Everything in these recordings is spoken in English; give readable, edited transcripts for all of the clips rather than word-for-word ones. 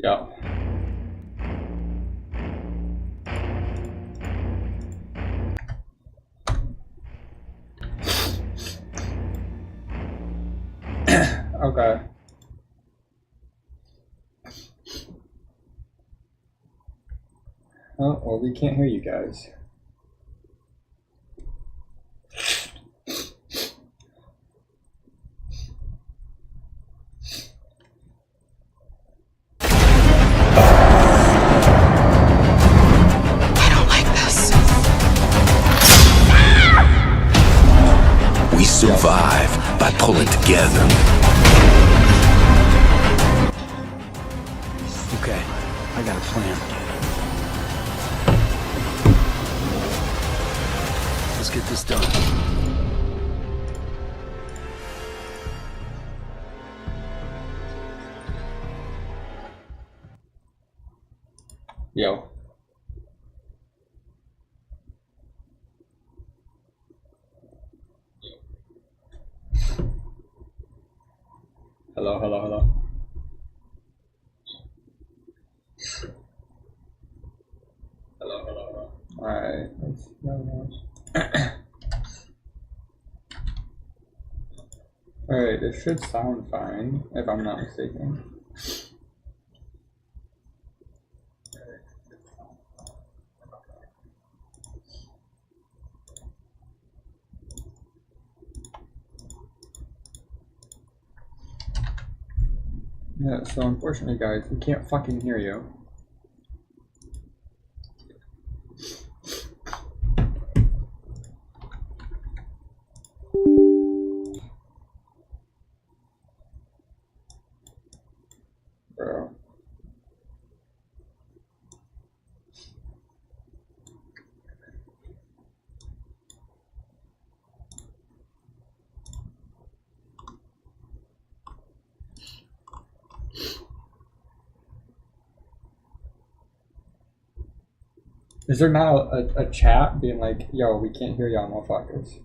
Yeah. Okay. Oh, well, we can't hear you guys. I don't like this. We survive by pulling together. Okay, I got a plan. Let's get this done. Yo. Hello, hello, hello. Hello, hello, hello. Alright, let's go. Alright, this should sound fine, if I'm not mistaken. Yeah, so unfortunately guys, we can't fucking hear you. Bro. Is there not a chat being like, yo, we can't hear y'all motherfuckers?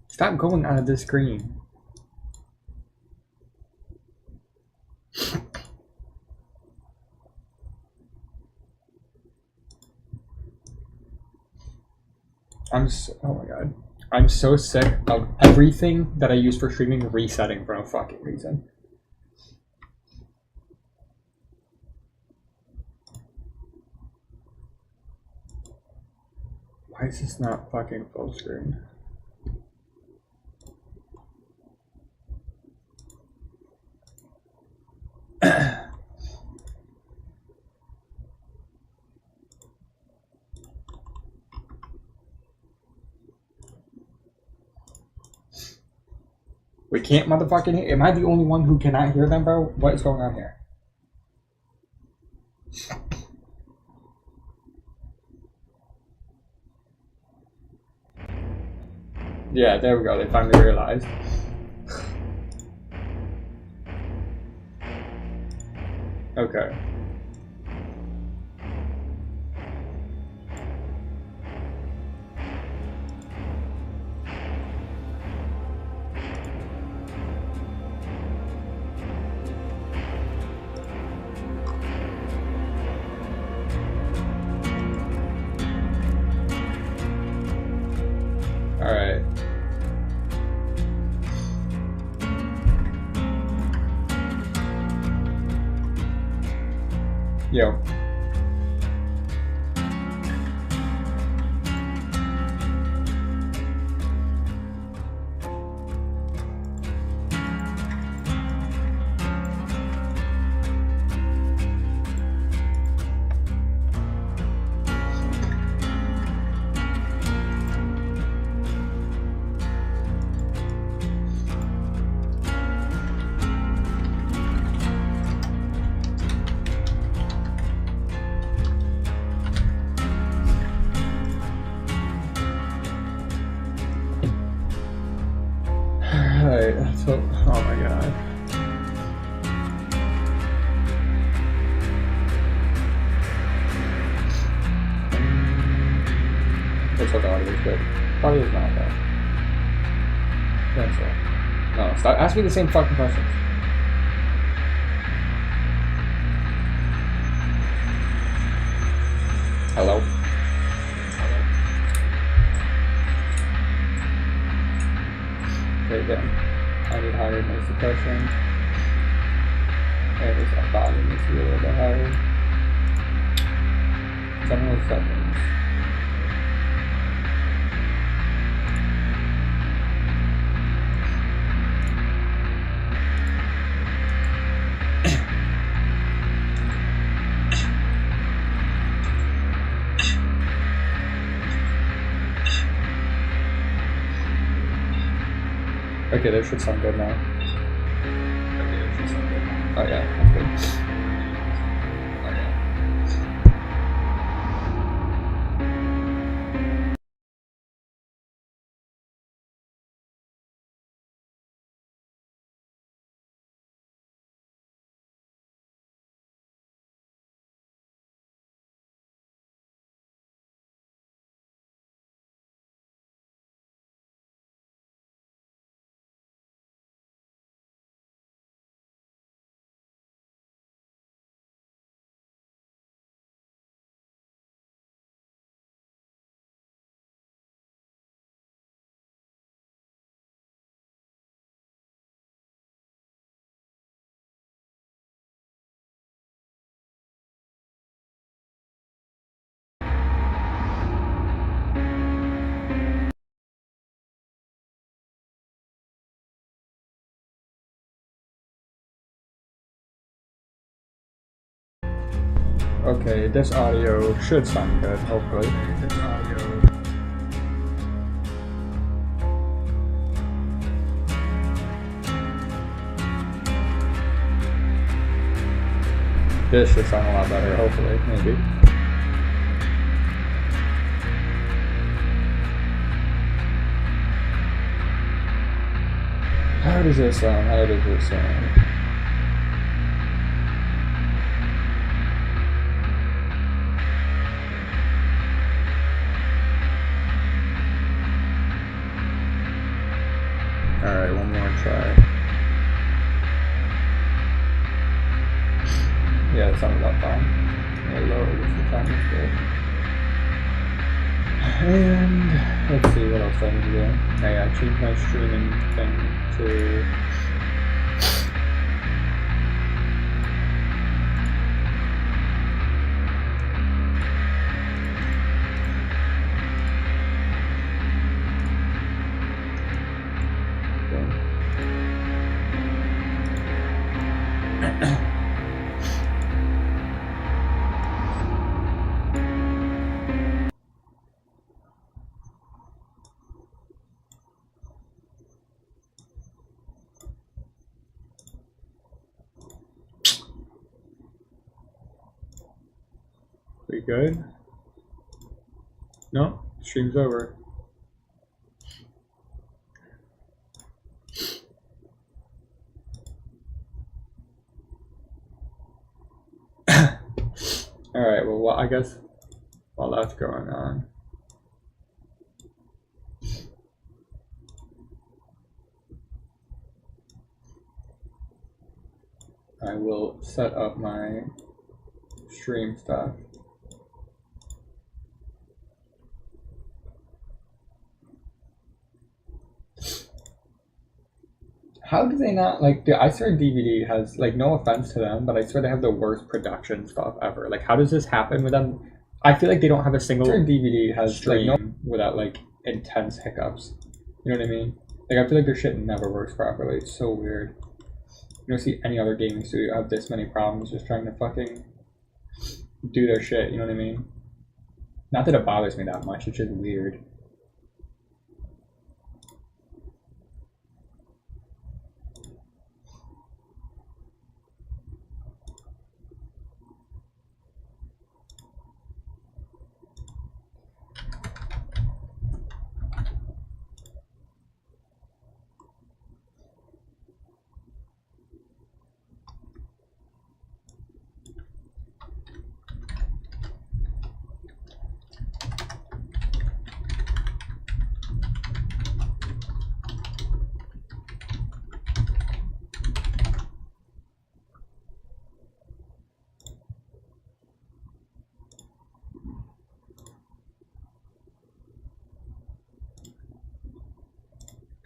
Stop going out of the screen. Oh my god. I'm so sick of everything that I use for streaming resetting for no fucking reason. Why is this not fucking full screen? We can't motherfucking hear. Am I the only one who cannot hear them, bro? What is going on here? Yeah, there we go. They finally realized. Okay. Alright. Yo. so the audio is good. Audio is not though. That's all. No, stop. Ask me the same fucking questions. Hello? Okay, then. I need higher noise suppression. And this volume needs to be a little bit higher. 7 seconds. Okay, this should sound good now. Oh yeah, that's good. Okay, this audio should sound good, hopefully. This audio. This should sound a lot better, hopefully, maybe. How does this sound? How does this sound? Alright, one more try. Yeah, that sounded about fine. Yeah, lower just the time is good. And let's see what else I need to do. Hey, I changed my streaming thing to we good? No, stream's over. Alright, well, I guess while that's going on, I will set up my stream stuff. How do they not, like, I swear DVD has, like, no offense to them, but I swear they have the worst production stuff ever. Like, how does this happen with them? I feel like they don't have a single DVD has stream like, no, without, like, intense hiccups. You know what I mean? Like, I feel like their shit never works properly. It's so weird. You don't see any other gaming studio have this many problems just trying to fucking do their shit, you know what I mean? Not that it bothers me that much, it's just weird.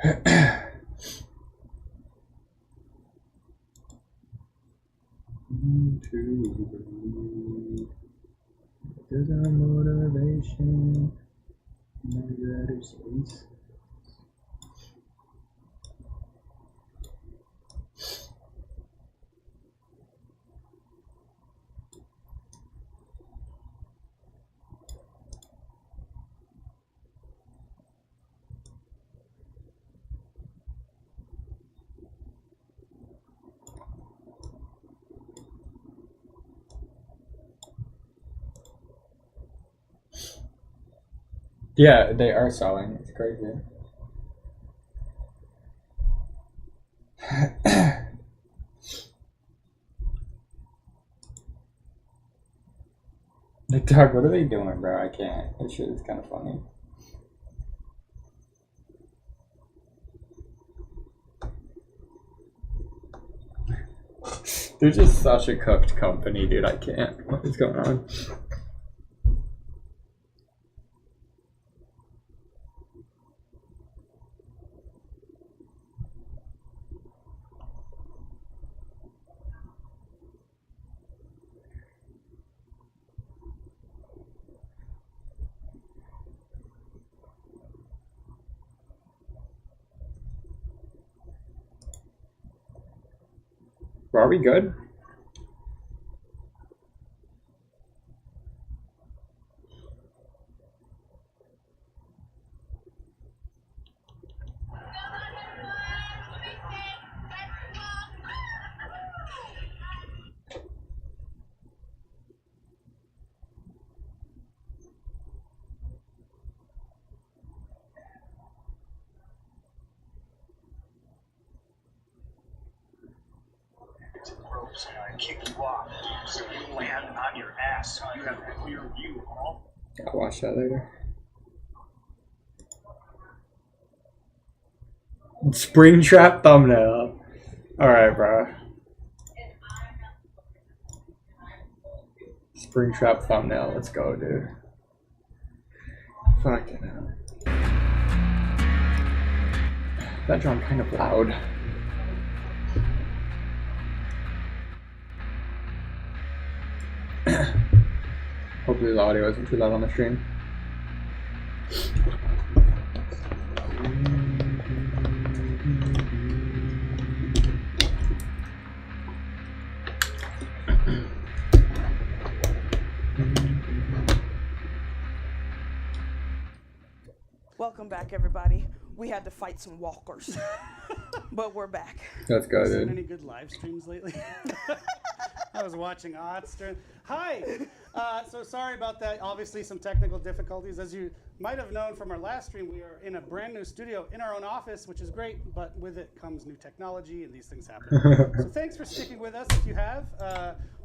There's our motivation. Outer space. Yeah, they are selling. It's crazy. Like, dog, what are they doing, bro? I can't. This shit is kind of funny. They're just such a cooked company, dude. I can't. What is going on? Are we good? Ropes and I kick you off, so you land on your ass. You have a clear view, all. I'll watch that later. Springtrap thumbnail. Alright, bro. Springtrap thumbnail. Let's go, dude. Fucking hell. That drum kind of loud. Hopefully the audio isn't too loud on the stream. Welcome back, everybody. We had to fight some walkers, but we're back. Let's go, Seen dude. any good live streams lately? I was watching Ots during. Hi! So sorry about that. Obviously, some technical difficulties. As you might have known from our last stream, we are in a brand new studio in our own office, which is great, but with it comes new technology, and these things happen. So thanks for sticking with us if you have.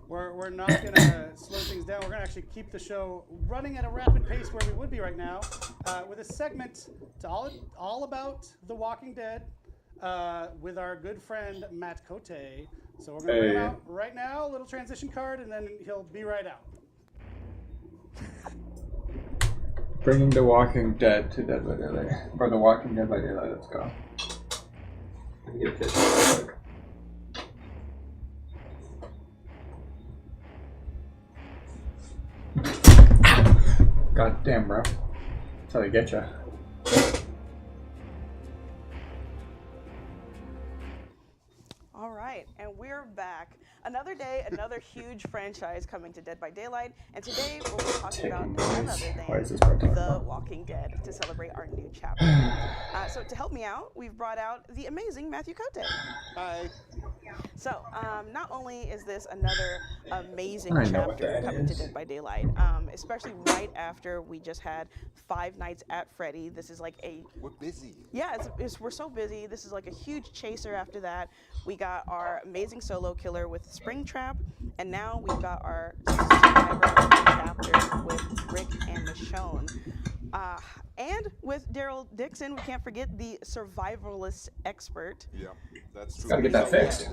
We're not going to slow things down. We're going to actually keep the show running at a rapid pace where we would be right now, with a segment to all about The Walking Dead with our good friend Matt Cote. So we're going to bring him out right now, a little transition card, and then he'll be right out. Bringing The Walking Dead to Dead by Daylight. Or The Walking Dead by Daylight, let's go. Let me get a pitch real quick. God damn, bro. That's how they get ya. All right, and we're back. Another day, another huge franchise coming to Dead by Daylight, and today we'll be talking about none other Why is than this part talking The about? Walking Dead to celebrate our new chapter. So to help me out, we've brought out the amazing Matthew Cote. Hi. So not only is this another amazing I know what chapter that coming to is. Dead by Daylight, especially right after we just had Five Nights at Freddy. This is like a We're busy. yeah, we're so busy. This is like a huge chaser after that. We got our amazing solo killer with Springtrap, and now we've got our survivor chapter with Rick and Michonne. And with Daryl Dixon, we can't forget the survivalist expert. Yeah, that's true. Gotta get that fixed.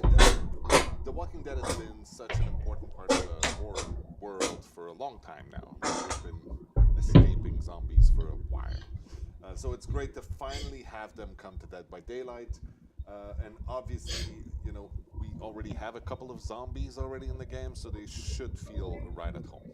The Walking Dead has been such an important part of the horror world for a long time now. We've been escaping zombies for a while. So it's great to finally have them come to Dead by Daylight. And obviously, you know, we already have a couple of zombies already in the game, so they should feel right at home.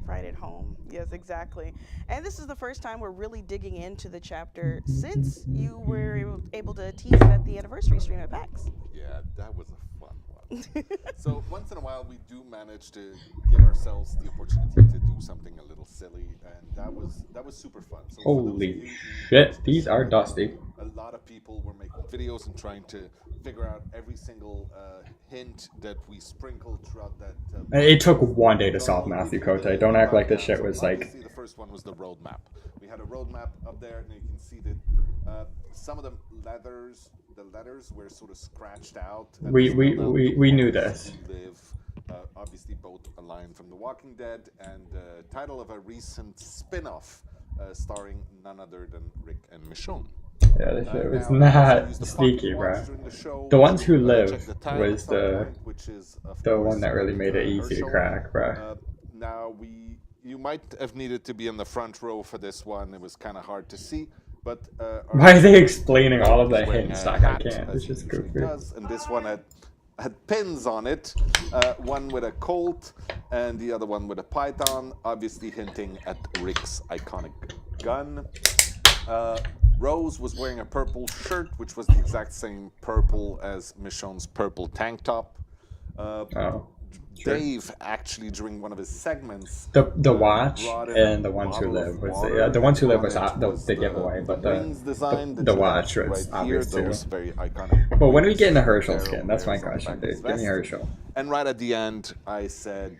Right at home. Yes, exactly. And this is the first time we're really digging into the chapter since you were able to tease it at the anniversary stream at PAX. Yeah, that was a fun one. So once in a while, we do manage to give ourselves the opportunity to do something a little silly, and that was super fun. So for those of Holy you who shit, watched these the are stream, dusty. A lot of people were making videos and trying to figure out every single hint that we sprinkled throughout that. It took one day to solve Matthew Cote. Don't act like this shit was like... Obviously, the first one was the roadmap. We had a roadmap up there, and you can see that some of the letters were sort of scratched out. And We knew spelled out this. "We Live." Obviously, both a line from The Walking Dead and the title of a recent spin-off starring none other than Rick and Michonne. Yeah, this shit was Now, not use the sneaky, pocket bro. watch during the show The ones who to, live check the time was at some the point, which is, of the course, one that really made it easy to Herschel. crack, bro. Now you might have needed to be in the front row for this one. It was kind of hard to see, but Why are they explaining all of the wearing hints? a Like, I hat, can't. as It's he just usually goofy. does, and this one had pins on it. One with a Colt, and the other one with a Python, obviously hinting at Rick's iconic gun. Rose was wearing a purple shirt, which was the exact same purple as Michonne's purple tank top. Oh, sure. Dave actually, during one of his segments, The watch brought in and the a ones who bottle of live was water, the ones who live and was on it the giveaway, but wings design that the you watch have was right obvious here, too. those very iconic. Well, when are we getting the wings, Herschel skin? That's my arrows on the question, back of his dude. Give me vest. Herschel. And right at the end, I said,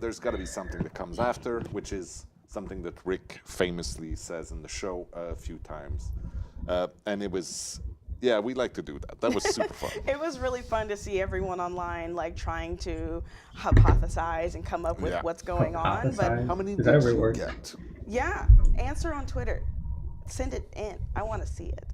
there's got to be something that comes after, which is something that Rick famously says in the show a few times. And it was, yeah, we like to do that. That was super fun. It was really fun to see everyone online like trying to hypothesize and come up with Yeah. what's going on. But Hypothesize? How many Is that did a real you word? get? yeah, answer on Twitter. Send it in. I want to see it.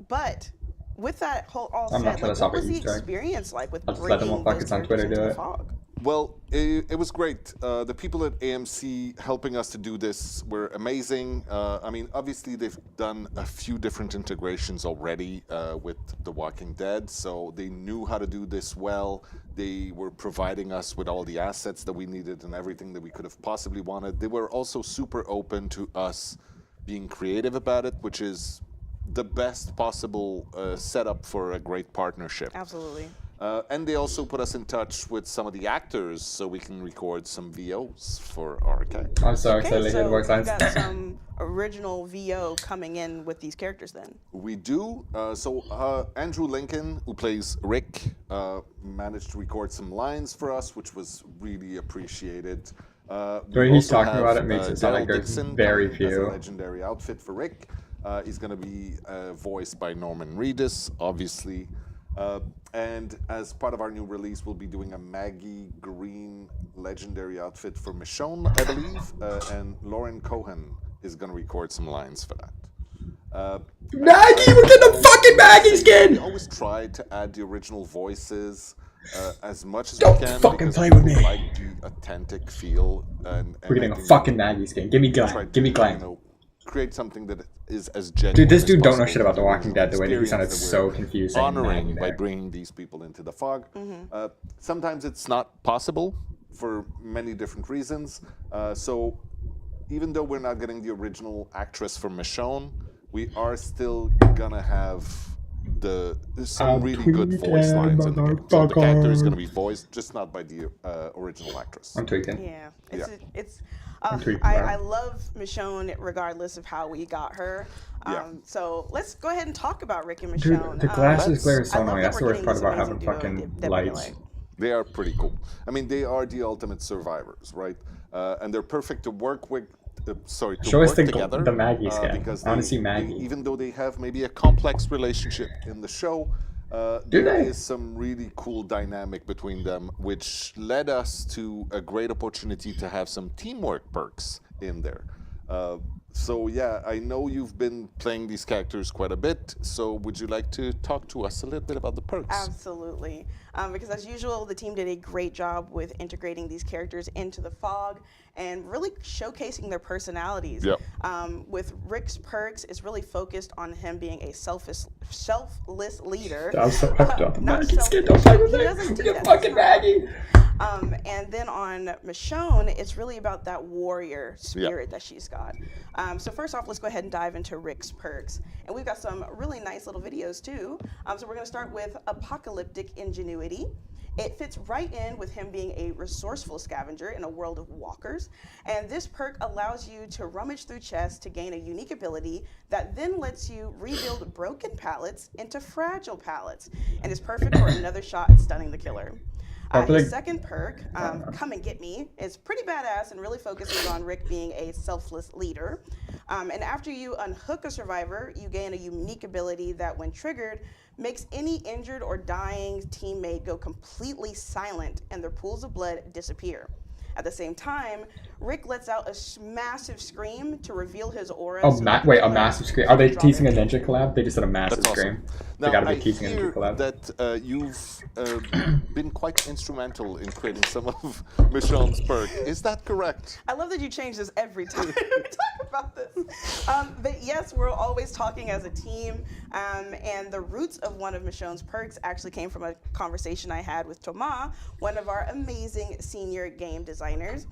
But with that whole all I'm not said, trying like, to what stop at was the Easter egg. experience like with I'll just let them bringing motherfuckers those on Twitter characters do into it. the fog? Well, it was great. The people at AMC helping us to do this were amazing. I mean, obviously they've done a few different integrations already with The Walking Dead, so they knew how to do this well. They were providing us with all the assets that we needed and everything that we could have possibly wanted. They were also super open to us being creative about it, which is the best possible setup for a great partnership. Absolutely. And they also put us in touch with some of the actors so we can record some VOs for RK. I'm so Okay, excited to hear the so voice you lines. got some original VO coming in with these characters then. We do. Andrew Lincoln, who plays Rick, managed to record some lines for us, which was really appreciated. The We way he's also talking about it makes it sound Daryl like there's Dixon very coming as a few. legendary outfit for Rick. He's going to be voiced by Norman Reedus, obviously. And as part of our new release, we'll be doing a Maggie Green legendary outfit for Michonne, I believe, and Lauren Cohen is going to record some lines for that. Maggie, we're getting a fucking Maggie We skin! always try to add the original voices as much as Don't we can. fucking because play with people me. Like the authentic feel, and We're getting I a think fucking Maggie skin. Give me try Glenn. to, Give me Glenn. you know, create something that is as genuine. Dude, this as dude don't know possible shit about for The Walking original Dead the way that he sounded experience that so we're confused saying honoring Maggie by there. bringing these people into the fog. Sometimes it's not possible for many different reasons. So even though we're not getting the original actress for Michonne, we are still gonna have some really good voice lines in the game. So the character is gonna be voiced, just not by the original actress. I'm tweaking. Yeah, it's. tweaking, I bro. love Michonne regardless of how we got her. Yeah. So let's go ahead and talk about Rick and Dude, Michonne. the glasses let's- glare is so I love annoying. that That's the we're worst part getting about this having amazing duo, fucking Dead by lights. Daylight. They are pretty cool. I mean, they are the ultimate survivors, right? And they're perfect to work with. To Show us work the together. the Maggie skin. Because I wanna they- see Maggie. even though they have maybe a complex relationship in the show, Do there they? is some really cool dynamic between them, which led us to a great opportunity to have some teamwork perks in there. So yeah, I know you've been playing these characters quite a bit. So would you like to talk to us a little bit about the perks? Absolutely. Because as usual, the team did a great job with integrating these characters into the fog and really showcasing their personalities. Yep. With Rick's perks, it's really focused on him being a selfless leader. That was so fucked up. Not Maggie, selfish. don't play with He it. doesn't do Get that. fucking Maggie. And then on Michonne, it's really about that warrior spirit that she's got. So first off, let's go ahead and dive into Rick's perks. And we've got some really nice little videos too. So we're going to start with Apocalyptic Ingenuity. It fits right in with him being a resourceful scavenger in a world of walkers. And this perk allows you to rummage through chests to gain a unique ability that then lets you rebuild broken pallets into fragile pallets and is perfect for another shot at stunning the killer. His second perk, Come and Get Me, is pretty badass and really focuses on Rick being a selfless leader. And after you unhook a survivor, you gain a unique ability that, when triggered, makes any injured or dying teammate go completely silent and their pools of blood disappear. At the same time, Rick lets out a massive scream to reveal his aura. Oh, wait, a massive scream. Are they teasing a ninja collab? They just said a massive That's scream. awesome. They Now, gotta be I teasing a hear ninja collab. that you've been quite instrumental in creating some of Michonne's perk. Is that correct? I love that you change this every time we talk about this. But yes, we're always talking as a team. And the roots of one of Michonne's perks actually came from a conversation I had with Thomas, one of our amazing senior game designers.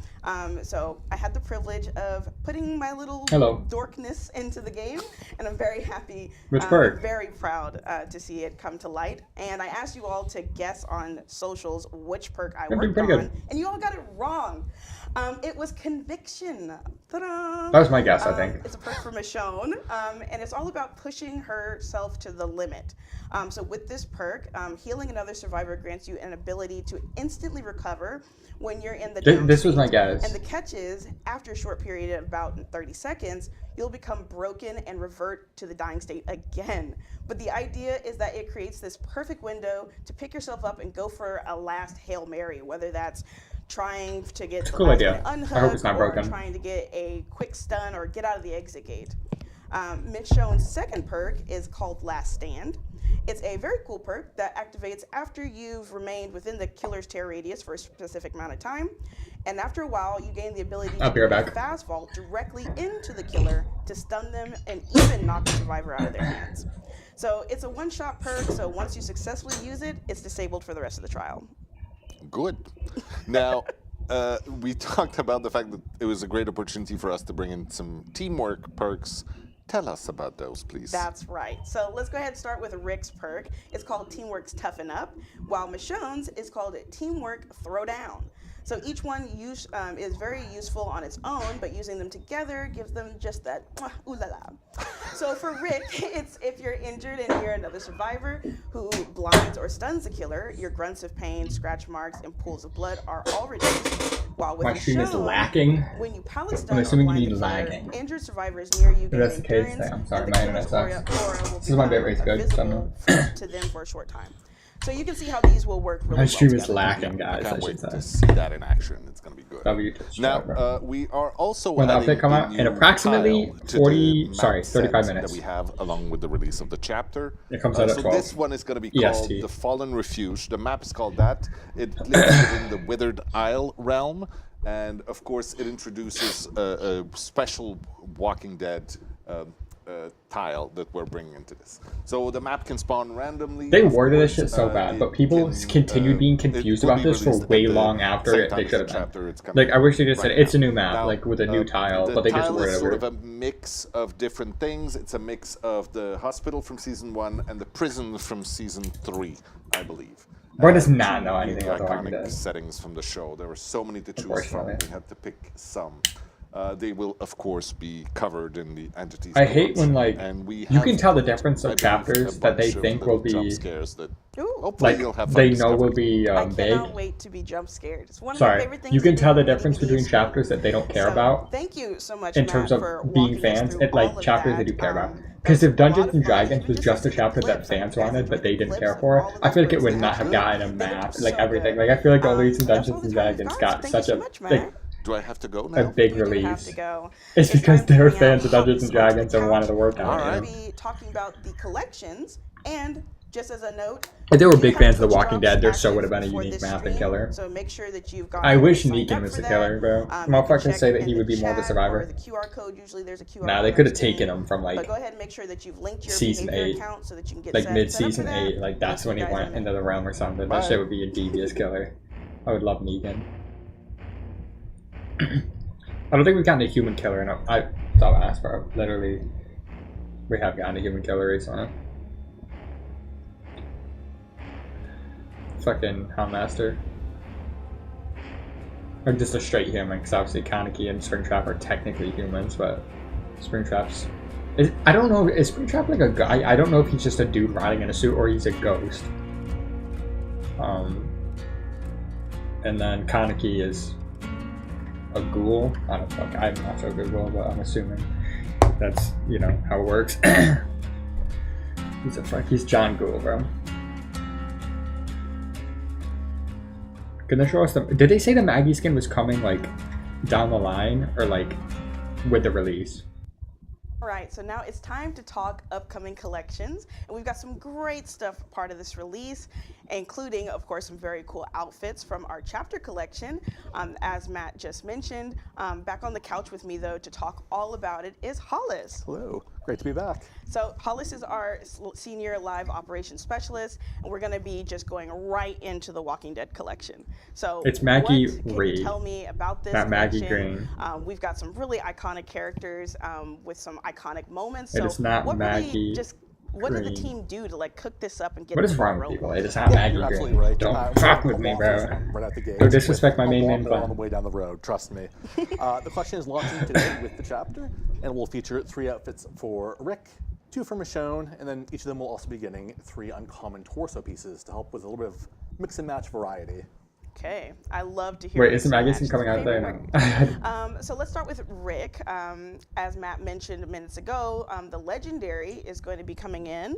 So I had the privilege of putting my little dorkness into the game, and I'm very happy, very proud to see it come to light. And I asked you all to guess on socials which perk I worked on, and you all got it wrong. It was Conviction. Ta-da! That was my guess, I think. It's a perk for Michonne, and it's all about pushing herself to the limit. So with this perk, healing another survivor grants you an ability to instantly recover when you're in the down This was my state. guess. And the catch is, after a short period of about 30 seconds, you'll become broken and revert to the dying state again. But the idea is that it creates this perfect window to pick yourself up and go for a last Hail Mary, whether that's trying to get the Cool last idea. minute I hope it's not unhook, or broken. trying to get a quick stun or get out of the exit gate. Michonne's second perk is called Last Stand. It's a very cool perk that activates after you've remained within the killer's terror radius for a specific amount of time. And after a while, you gain the ability to be right back. fast vault directly into the killer to stun them and even knock the survivor out of their hands. So it's a one-shot perk, so once you successfully use it, it's disabled for the rest of the trial. Good. Now, we talked about the fact that it was a great opportunity for us to bring in some teamwork perks. Tell us about those, please. That's right. So let's go ahead and start with Rick's perk. It's called Teamwork's Toughen Up, while Michonne's is called Teamwork Throwdown. So each one is very useful on its own, but using them together gives them just that ooh la la. So for Rick, it's if you're injured and you're another survivor who blinds or stuns the killer, your grunts of pain, scratch marks, and pools of blood are all reduced. While with My stream is Michonne, lacking. when you pallet stun I'm assuming or you blind mean the killer, lagging. injured survivors near you If gain that's the case, endurance, I'm sorry, and my the internet killer's sucks. aura will This is my become bitrate's good, so I'm invisible to them for a short time. So you can see how these will work really My well stream is together. lacking, I guys, can't I wait should to say. see that in action. It's going to be good. W Now, we are also When the adding update come a out in new approximately tile to 40 the sorry, map 35 set minutes. that we have along with the release of the chapter. It comes out at so 12 this one is going to be called EST. The Fallen Refuge. The map is called that. It lives within the Withered Isle realm, and of course it introduces a special Walking Dead tile that we're bringing into this. So the map can spawn randomly. They of worded this course, shit so bad, it but people can, continued being it confused will about be this for released at way the long after same it, time they as should the have been. chapter. It's coming Like, I wish they just said right it's a now. new map, Now, like with a new tile, the but they just tile worded is it sort weird. of a mix of different things. It's a mix of the hospital from season 1 and the prison from season 3, I believe. Roy does Two not know really anything about The Walking iconic Dead. settings from the show. There were so many to choose from. Unfortunately. We had to pick some. They will, of course, be covered in the entities. I hate notes. when, like, And we you can have, tell the difference I of believe, chapters a that they bunch of think will little jump be, scares that Ooh. hopefully like, you'll have fun they know will discovering. be I big. cannot wait to be jump scared. It's one of my Sorry, favorite things you can to tell do the in difference DVDs. between chapters that they don't care So, about thank you so much, in Matt, terms of for being walking us fans, through and all like of chapters that. they do care about. Those Because if were a lot Dungeons of and fun. Dragons You was just just a see chapter that clips, like fans you guys wanted have but they didn't clips care of for, all of I the feel like it perks would they not have have. gotten a They look map, so like everything. good. Like I feel like the reason That's all Dungeons the and time we've Dragons got. got Thank such you a so much, like Matt. Do I have to go a now? big You do have release. to go. It's because time to they're bring fans out of Dungeons and Hollis onto Dragons the and wanted to couch. work We're on going it. to be talking about the collections, and just as a note, If they were we big have fans of The Twitch Walking drops Dead, there so active would have been a for unique this map and stream, killer. So make sure that you've got. I wish signed Negan up was for the that. killer, bro. You can Motherfuckers check say that in he the would be more of a chat survivor. or the QR code. Usually there's a QR Nah, code they on could have screen. taken him from But like go ahead and make sure that you've linked your season behavior 8, account so that you can get like set up mid-season for that. 8. Like that's See when he you guys in a went minute. into the realm or something. Bye. That shit would be a devious killer. I would love Negan. I don't think we've gotten a human killer in I thought I asked for literally. We have gotten a human killer recently. Fucking Houndmaster. Or just a straight human, because obviously Kaneki and Springtrap are technically humans, but Springtrap's... I don't know, is Springtrap like a guy? I don't know if he's just a dude riding in a suit or he's a ghost. And then Kaneki is a ghoul. I don't fuck, I'm not so Google, but I'm assuming that's, you know, how it works. He's John Ghoul, bro. Can they show us the... Did they say the Maggie skin was coming, like, down the line? Or, like, with the release? Alright, so now it's time to talk upcoming collections. And we've got some great stuff part of this release, including, of course, some very cool outfits from our chapter collection. As Matt just mentioned, back on the couch with me, though, to talk all about it is Hollis. Hello, great to be back. So Hollis is our senior live operations specialist, and we're going to be just going right into the Walking Dead collection. So It's Maggie what can Reed, you tell me about this not Maggie collection? Green. We've got some really iconic characters with some iconic moments. It So is not what Maggie what did the Green. team do to like cook this up and get What this is ball wrong with rolling? people? It is not Maggie You're Green. absolutely right. Don't fuck with me, bro. Right out the gate. Don't disrespect my A main lot man more on clan. the way down the road, trust me. The collection is launching today with the chapter, and will feature 3 outfits for Rick, 2 for Michonne, and then each of them will also be getting 3 uncommon torso pieces to help with a little bit of mix and match variety. Okay, I love to hear. Wait, mix isn't and Maggie match. Green It's coming my out there? favorite No. record. So let's start with Rick. As Matt mentioned minutes ago, the Legendary is going to be coming in.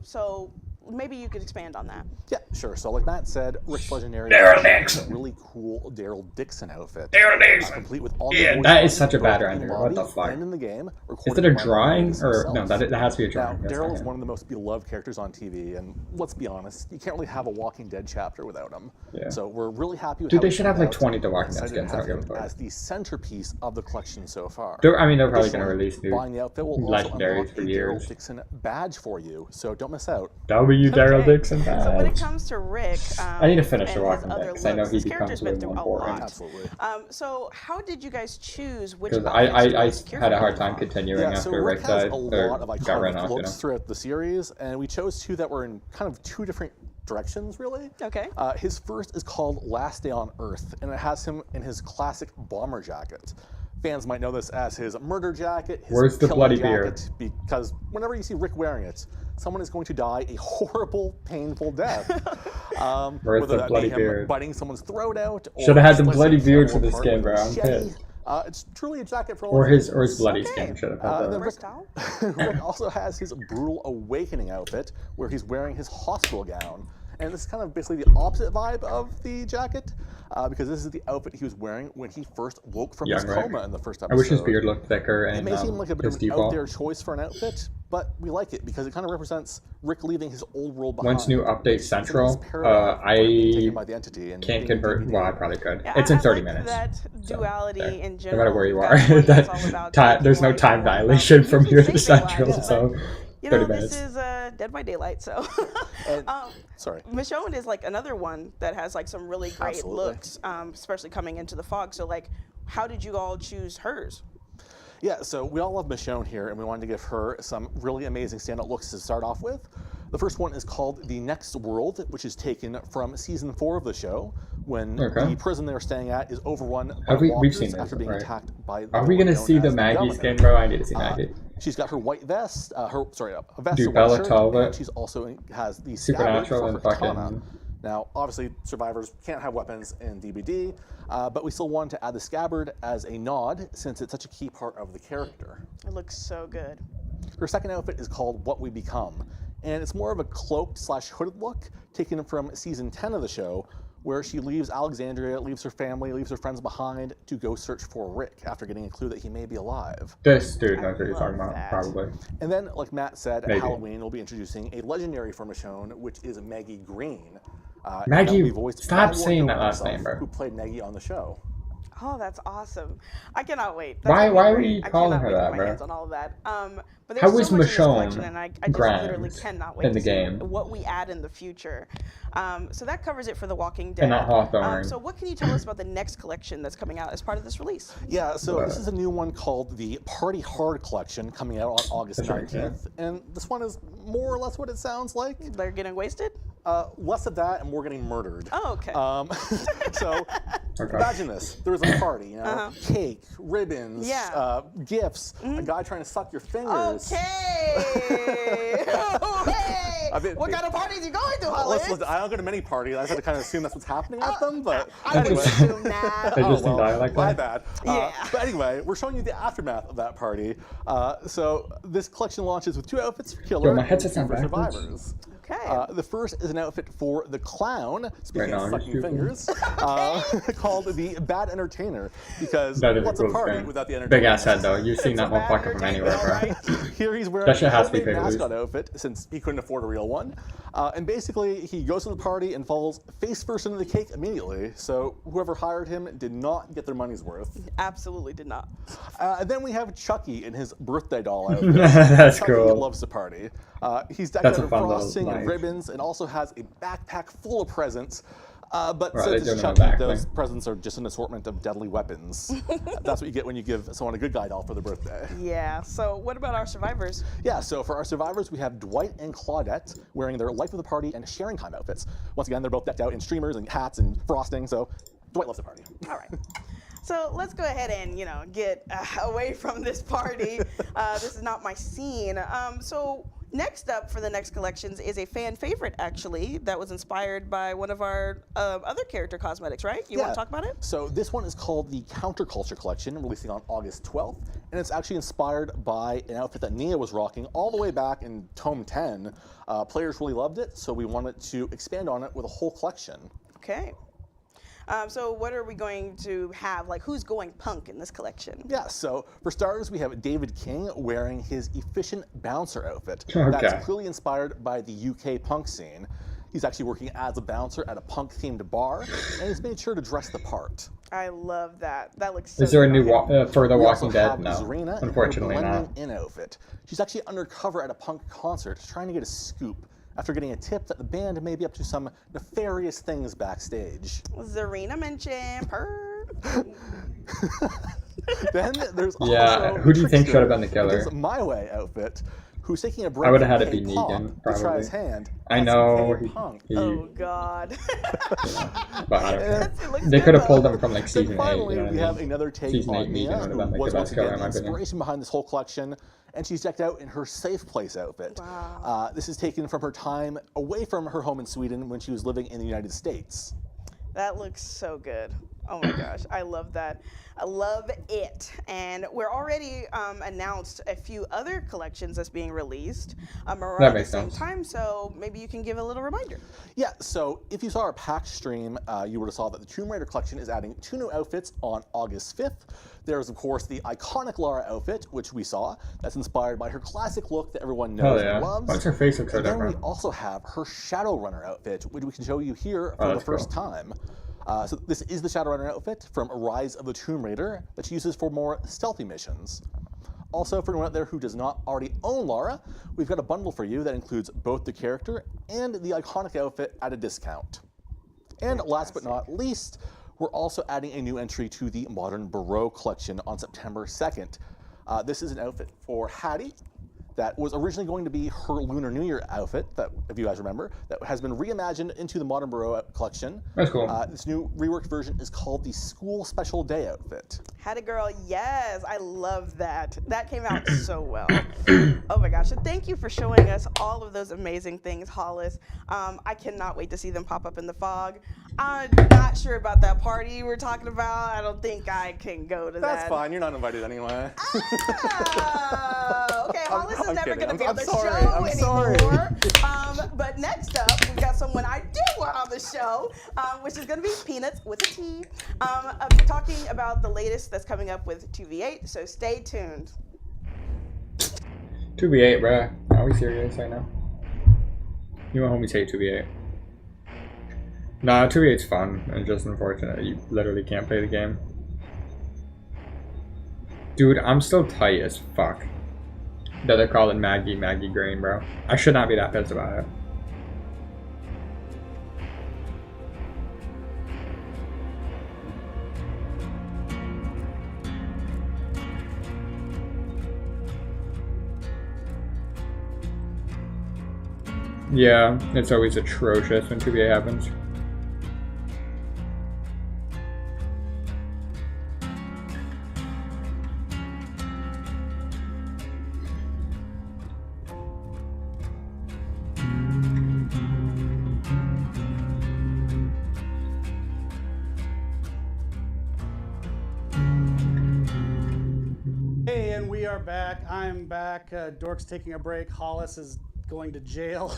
So maybe you could expand on that. Yeah, sure. So like Matt said, Rick's Legendary Daryl is Dixon. a really cool Daryl Dixon outfit. Daryl Dixon. Complete with all Yeah, the that voice is such a lines, bad both in render. What the body fuck? and in the game, Is recorded it a by drawing? Matt Or no, himself. that has to be a Now, drawing. That's Daryl not is him. one of the most beloved characters on TV, and let's be honest, you can't really have a Walking Dead chapter without him. Yeah. So we're really happy with Dude, how they it should have turned like out. 20 The Walking We're Dead excited to skins. I don't have give a him fuck. as the centerpiece of the collection so far. They're probably gonna Additionally, release new buying the outfit will also legendaries unlock for a Daryl years. Dixon badge for you, so don't miss out. W Daryl Okay. Dixon So when it badge. comes to Rick, I need to finish and The his Walking Dead other because I know looks, he this character's becomes been way through more a lot. important. Absolutely. So how did you guys choose which? Because outfits to I go had a secure hard for time you? continuing Yeah, so after Rick Rick has died a or lot of got ran iconic off. You looks know. throughout the series, and we chose 2 that were in kind of 2 different directions, really. Okay. His first is called Last Day on Earth, and it has him in his classic bomber jacket. Fans might know this as his murder jacket, his Where's the killer bloody jacket, because whenever you see Rick wearing it, someone is going to die a horrible, painful death. Where's Whether the that bloody be him beard? biting someone's throat out, or Shoulda had the slicing bloody a beard cannibal for this apart game, with a bro. I'm machete. pissed. It's truly a jacket for all Or his occasions. bloody Okay. skin should have had then that. Rick Versatile. Rick also has his Brutal Awakening outfit, where he's wearing his hospital gown. And this is kind of basically the opposite vibe of the jacket, because this is the outfit he was wearing when he first woke from his Young Rick. coma in the first I episode. wish his beard looked thicker It and may seem like a bit his of an default. out there choice for an outfit, but we like it because it kind of represents Rick leaving his old world behind. Once new update Some of central, these paradox I being taken by the entity and can't being convert. DVD. Well, I probably could. Yeah, It's in I 30 like minutes. that so, duality there. in No general. matter where you That's are, what it's that all about. there's no Making time life dilation from usually here to saving central, lives, so but, you 30 know, minutes. this is Dead by Daylight, so. And- sorry. Michonne is like another one that has like some really great Absolutely. looks, especially coming into the fog. So like, how did you all choose hers? Yeah, so we all love Michonne here, and we wanted to give her some really amazing standout looks to start off with. The first one is called The Next World, which is taken from season 4 of the show, when the prison they're staying at is overrun by We've walkers seen after this, being right? attacked by. Are we gonna see the Maggie skin, bro? I need to see Maggie. She's got her white vest, a vest, Dude, a white Bella shirt, Talbot. and she's also has the Supernatural scabbard for and her katana. fucking- Now, obviously, survivors can't have weapons in DBD, but we still wanted to add the scabbard as a nod since it's such a key part of the character. It looks so good. Her second outfit is called What We Become, and it's more of a cloaked / hooded look taken from season 10 of the show, where she leaves Alexandria, leaves her family, leaves her friends behind to go search for Rick after getting a clue that he may be alive. This dude knows what you're talking about, probably. And then, like Matt said, Maybe. at Halloween, we'll be introducing a legendary for Michonne, which is Maggie Green. Maggie, that will be voiced stop by saying Morgan that last herself, name, bro. Who played Maggie on the show. Oh, that's awesome. I cannot wait. That's Why gonna be are great. you I calling cannot her wait to that, get my bro? hands on all of that. But How there's is so much in this Michonne collection, and I just literally Grimes cannot wait in to the see game? what we add in the future. So that covers it for The Walking Dead. And not Hawthorne. So what can you tell us about the next collection that's coming out as part of this release? Yeah, so this is a new one called the Party Hard Collection coming out on August That's right, 19th. And this one is more or less what it sounds like. They're getting wasted? Less of that and more getting murdered. Oh, okay. So Okay. imagine this. There was a party, you know, cake, ribbons, Yeah. gifts, a guy trying to suck your fingers. Okay. Hey. I mean, What kind of parties you going to, Hollis? Listen, I don't go to many parties. I just have to kind of assume that's what's happening at them, but I would anyway. assume that. They just well, die like my that. bad. Yeah. But anyway, we're showing you the aftermath of that party. So this collection launches with 2 outfits for Killer Yo, my and headset's 2 not for backwards. Survivors. Okay. The first is an outfit for the clown, speaking Right now, of you're sucking stupid. fingers, called the Bad Entertainer, because That is what's a a cool party skin. without the entertainer? Big ass head though. You've seen It's that a bad motherfucker from anywhere, entertainment, bro. all right? Here he's wearing That shit a has to be homemade paid to lose. mascot outfit since he couldn't afford a real one. And basically, he goes to the party and falls face first into the cake immediately. So whoever hired him did not get their money's worth. Absolutely did not. And then we have Chucky in his birthday doll outfit. That's Chucky cool. loves to party. He's decked That's out a in fun little frosting and life. ribbons and also has a backpack full of presents. But Right, since they it's do know Chucky, back those thing. presents are just an assortment of deadly weapons. That's what you get when you give someone a good guy doll for their birthday. Yeah. So what about our survivors? Yeah, so for our survivors, we have Dwight and Claudette wearing their Life of the Party and Sharing Time outfits. Once again, they're both decked out in streamers and hats and frosting, so Dwight loves the party. All right. So let's go ahead and, get away from this party. This is not my scene. So next up for the next collections is a fan favorite, actually, that was inspired by one of our other character cosmetics, right? You want to talk about it? So this one is called the Counterculture Collection, releasing on August 12th, and it's actually inspired by an outfit that Nia was rocking all the way back in Tome 10. Players really loved it, so we wanted to expand on it with a whole collection. Okay. So what are we going to have? Like, who's going punk in this collection? Yeah, so for starters, we have David King wearing his efficient bouncer outfit. Okay. That's clearly inspired by the UK punk scene. He's actually working as a bouncer at a punk-themed bar, and he's made sure to dress the part. I love that. That looks so Is there a good new on him. for The We Walking also Dead? have No, Zarina in unfortunately her not. blending in outfit. She's actually undercover at a punk concert trying to get a scoop after getting a tip that the band may be up to some nefarious things backstage. Zarina mentioned purr. Then there's Yeah, also who do you think Trickster should have been the with killer? his My Way outfit, who's taking a break I would've from had it be K-pop Negan, to try probably. his hand I at some know. K-punk. Oh God. But I don't care. It looks They good, could have though. pulled him from like Then season 8. finally, You know what we I have mean? another take Season on 8 Mia, Negan would have who been like was the once best killer again in the my opinion. inspiration behind this whole collection, and she's decked out in her safe place outfit. Wow. This is taken from her time away from her home in Sweden when she was living in the United States. That looks so good. Oh my gosh, I love that. I love it. And we're already announced a few other collections that's being released around That the makes same sense. time, so maybe you can give a little reminder. Yeah, so if you saw our PAX stream, you would have saw that the Tomb Raider collection is adding 2 new outfits on August 5th. There's, of course, the iconic Lara outfit, which we saw. That's inspired by her classic look that everyone knows Hell yeah. and loves. Why's her face look so And then we different? also have her Oh, Shadowrunner outfit, which we can show you here for the that's first cool. time. So this is the Shadowrunner outfit from Rise of the Tomb Raider that she uses for more stealthy missions. Also, for anyone out there who does not already own Lara, we've got a bundle for you that includes both the character and the iconic outfit at a discount. And last but not least, we're also adding a new entry to the Modern Barreau collection on September 2nd. This is an outfit for Hattie that was originally going to be her Lunar New Year outfit, that, if you guys remember, that has been reimagined into the Modern Barreau collection. That's cool. This new reworked version is called the School Special Day outfit. Had a girl, yes, I love that. That came out so well. Oh my gosh, and thank you for showing us all of those amazing things, Hollis. I cannot wait to see them pop up in the fog. I'm not sure about that party you were talking about. I don't think I can go to that. That's fine, you're not invited anyway. Oh, okay, Hollis is I'm never kidding. going to be on I'm the sorry, show I'm sorry. anymore. But next up, we've got someone I do want on the show, which is going to be Peanuts with a T, talking about the latest that's coming up with 2v8, so stay tuned. 2v8, bruh. Are we serious right now? You know homies hate 2v8. Nah, 2v8's fun, and just unfortunate you literally can't play the game. Dude, I'm still tight as fuck that they're calling Maggie Green, bro. I should not be that pissed about it. Yeah, it's always atrocious when 2v8 happens. Hey, and we are back. I'm back. Dork's taking a break. Hollis is going to jail.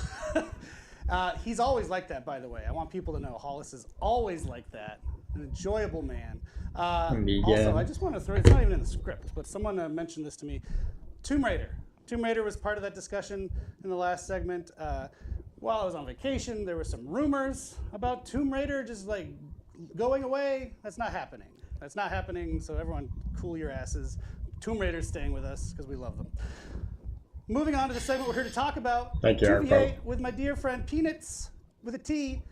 He's always like that, by the way. I want people to know Hollis is always like that. An enjoyable man. Also, I just want to throw, it's not even in the script, but someone mentioned this to me. Tomb Raider. Tomb Raider was part of that discussion in the last segment. While I was on vacation, there were some rumors about Tomb Raider just like going away. That's not happening. That's not happening, so everyone cool your asses. Tomb Raider's staying with us because we love them. Moving on to the segment we're here to talk about. Thank you, 2v8 with my dear friend Peanuts with a T.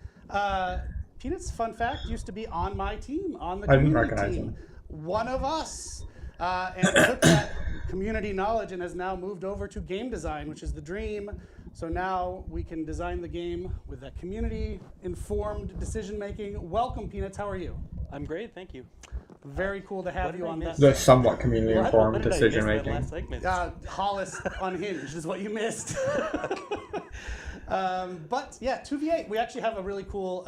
Peanuts, fun fact, used to be on my team, on the community team. One of us. And took that community knowledge and has now moved over to game design, which is the dream. So now we can design the game with that community-informed decision-making. Welcome, Peanuts. How are you? I'm great, thank you. Very cool to have you on that. The somewhat community-informed decision-making. Hollis unhinged is what you missed. But yeah, 2v8. We actually have a really cool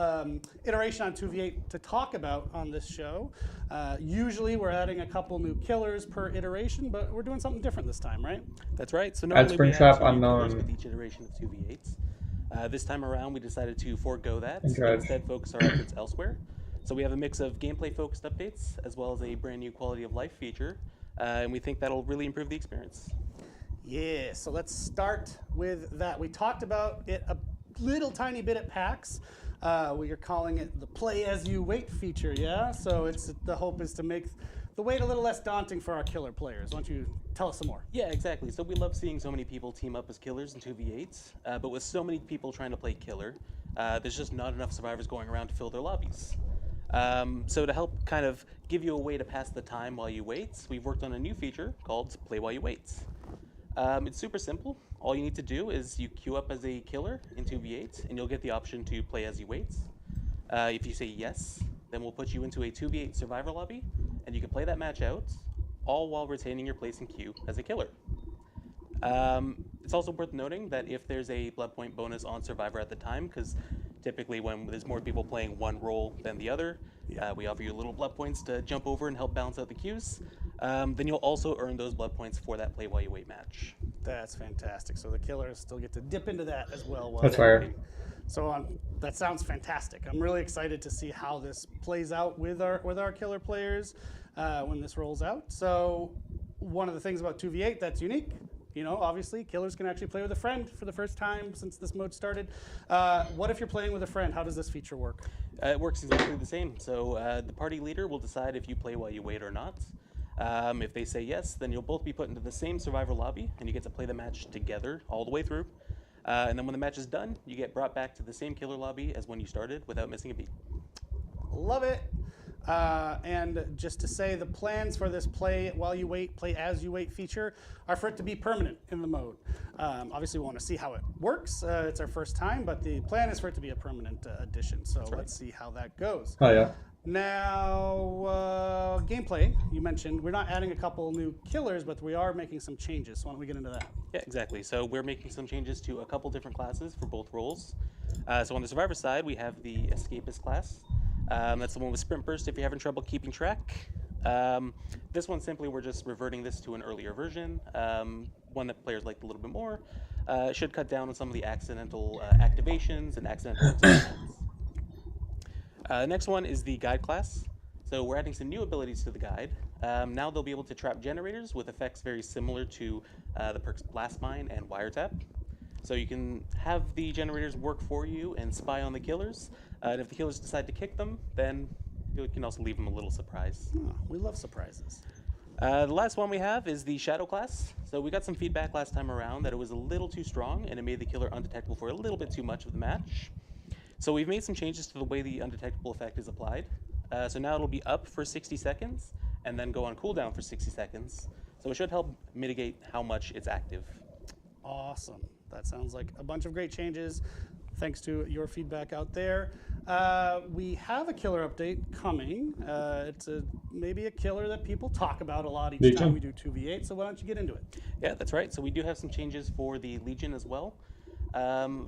iteration on 2v8 to talk about on this show. Usually we're adding a couple new killers per iteration, but we're doing something different this time, right? That's right. So normally we have killers with each iteration of 2v8s. This time around, we decided to forego that and instead focus our efforts elsewhere. So we have a mix of gameplay-focused updates as well as a brand new quality of life feature, and we think that'll really improve the experience. Yeah, so let's start with that. We talked about it a little tiny bit at PAX. We are calling it the Play As You Wait feature, yeah? So the hope is to make the wait a little less daunting for our killer players. Why don't you tell us some more? Yeah, exactly. So we love seeing so many people team up as killers in 2v8s, but with so many people trying to play killer, there's just not enough survivors going around to fill their lobbies. So to help kind of give you a way to pass the time while you wait, we've worked on a new feature called Play While You Wait. It's super simple. All you need to do is you queue up as a killer in 2v8, and you'll get the option to play as you wait. If you say yes, then we'll put you into a 2v8 survivor lobby, and you can play that match out, all while retaining your place in queue as a killer. It's also worth noting that if there's a blood point bonus on survivor at the time, because typically when there's more people playing one role than the other, we offer you little blood points to jump over and help balance out the queues. Then you'll also earn those blood points for that Play While You Wait match. That's fantastic. So the killers still get to dip into that as well. That's fair. So that sounds fantastic. I'm really excited to see how this plays out with our killer players when this rolls out. So one of the things about 2v8 that's unique, you know, obviously killers can actually play with a friend for the first time since this mode started. What if you're playing with a friend? How does this feature work? It works exactly the same. So the party leader will decide if you play while you wait or not. If they say yes, then you'll both be put into the same survivor lobby, and you get to play the match together all the way through. And then when the match is done, you get brought back to the same killer lobby as when you started without missing a beat. Love it. And just to say, the plans for this Play While You Wait, Play As You Wait feature are for it to be permanent in the mode. Obviously, we want to see how it works. It's our first time, but the plan is for it to be a permanent addition. So let's see how that goes. Oh, yeah. Now, gameplay, you mentioned. We're not adding a couple new killers, but we are making some changes. So why don't we get into that? Yeah, exactly. So we're making some changes to a couple different classes for both roles. So on the survivor side, we have the escapist class. That's the one with sprint burst if you're having trouble keeping track. This one simply, we're just reverting this to an earlier version, one that players liked a little bit more. It should cut down on some of the accidental activations and accidental explosions. Next one is the guide class. So we're adding some new abilities to the guide. Now they'll be able to trap generators with effects very similar to the perks Blast Mine and Wiretap. So you can have the generators work for you and spy on the killers. And if the killers decide to kick them, then you can also leave them a little surprise. Oh, we love surprises. The last one we have is the Shadow class. So we got some feedback last time around that it was a little too strong and it made the killer undetectable for a little bit too much of the match. So we've made some changes to the way the undetectable effect is applied. So now it'll be up for 60 seconds and then go on cooldown for 60 seconds. So it should help mitigate how much it's active. Awesome. That sounds like a bunch of great changes. Thanks to your feedback out there. We have a killer update coming. It's maybe a killer that people talk about a lot each time we do 2v8, so why don't you get into it? Yeah, that's right. So we do have some changes for the Legion as well.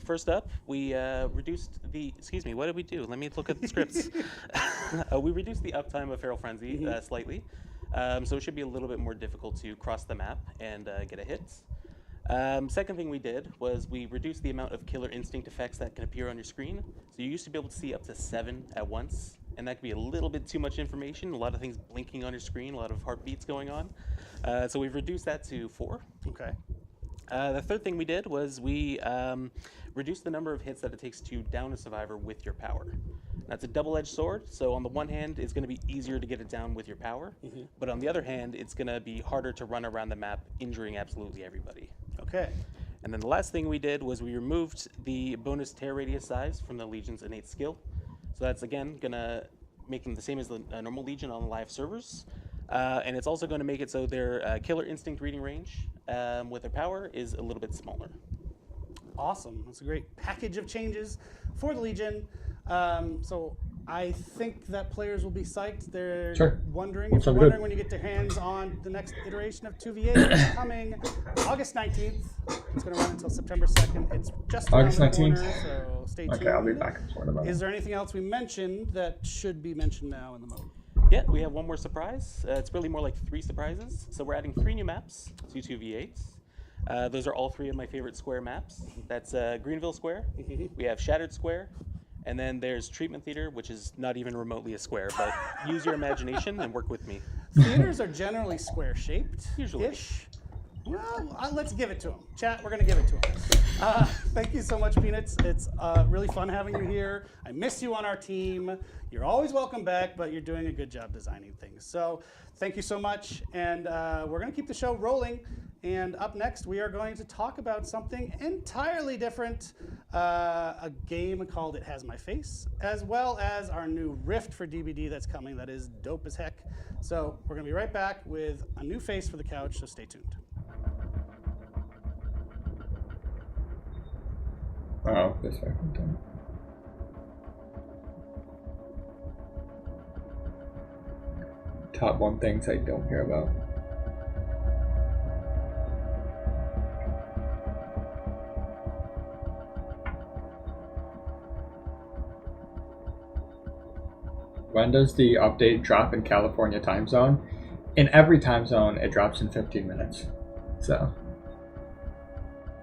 First up, we reduced the, excuse me, what did we do? Let me look at the scripts. We reduced the uptime of Feral Frenzy slightly. So it should be a little bit more difficult to cross the map and get a hit. Second thing we did was we reduced the amount of Killer Instinct effects that can appear on your screen. So you used to be able to see up to 7 at once, and that could be a little bit too much information, a lot of things blinking on your screen, a lot of heartbeats going on. So we've reduced that to 4. Okay. The third thing we did was we reduced the number of hits that it takes to down a survivor with your power. That's a double-edged sword, so on the one hand, it's going to be easier to get it down with your power, but on the other hand, it's going to be harder to run around the map, injuring absolutely everybody. Okay. And then the last thing we did was we removed the bonus tear radius size from the Legion's innate skill. So that's, again, going to make them the same as the normal Legion on live servers. And it's also going to make it so their Killer Instinct reading range with their power is a little bit smaller. Awesome. That's a great package of changes for the Legion. So I think that players will be psyched. They're wondering, if you're wondering when you get their hands on the next iteration of 2v8, it's coming August 19th. It's going to run until September 2nd. It's just around the corner, so stay tuned. Okay, I'll be back and forth about it. Is there anything else we mentioned that should be mentioned now in the mode? Yeah, we have one more surprise. It's really more like 3 surprises. So we're adding 3 new maps to 2v8s. Those are all 3 of my favorite square maps. That's Greenville Square, we have Shattered Square, and then there's Treatment Theater, which is not even remotely a square, but use your imagination and work with me. Theaters are generally square-shaped. Usually. Well, let's give it to them. Chat, we're going to give it to them. Thank you so much, Peanuts. It's really fun having you here. I miss you on our team. You're always welcome back, but you're doing a good job designing things. So thank you so much, and we're going to keep the show rolling. And up next, we are going to talk about something entirely different, a game called It Has My Face, as well as our new Rift for DBD that's coming that is dope as heck. So we're going to be right back with a new face for the couch, so stay tuned. Oh, this way. Top 1 things I don't hear about. When does the update drop in California time zone? In every time zone, it drops in 15 minutes. So,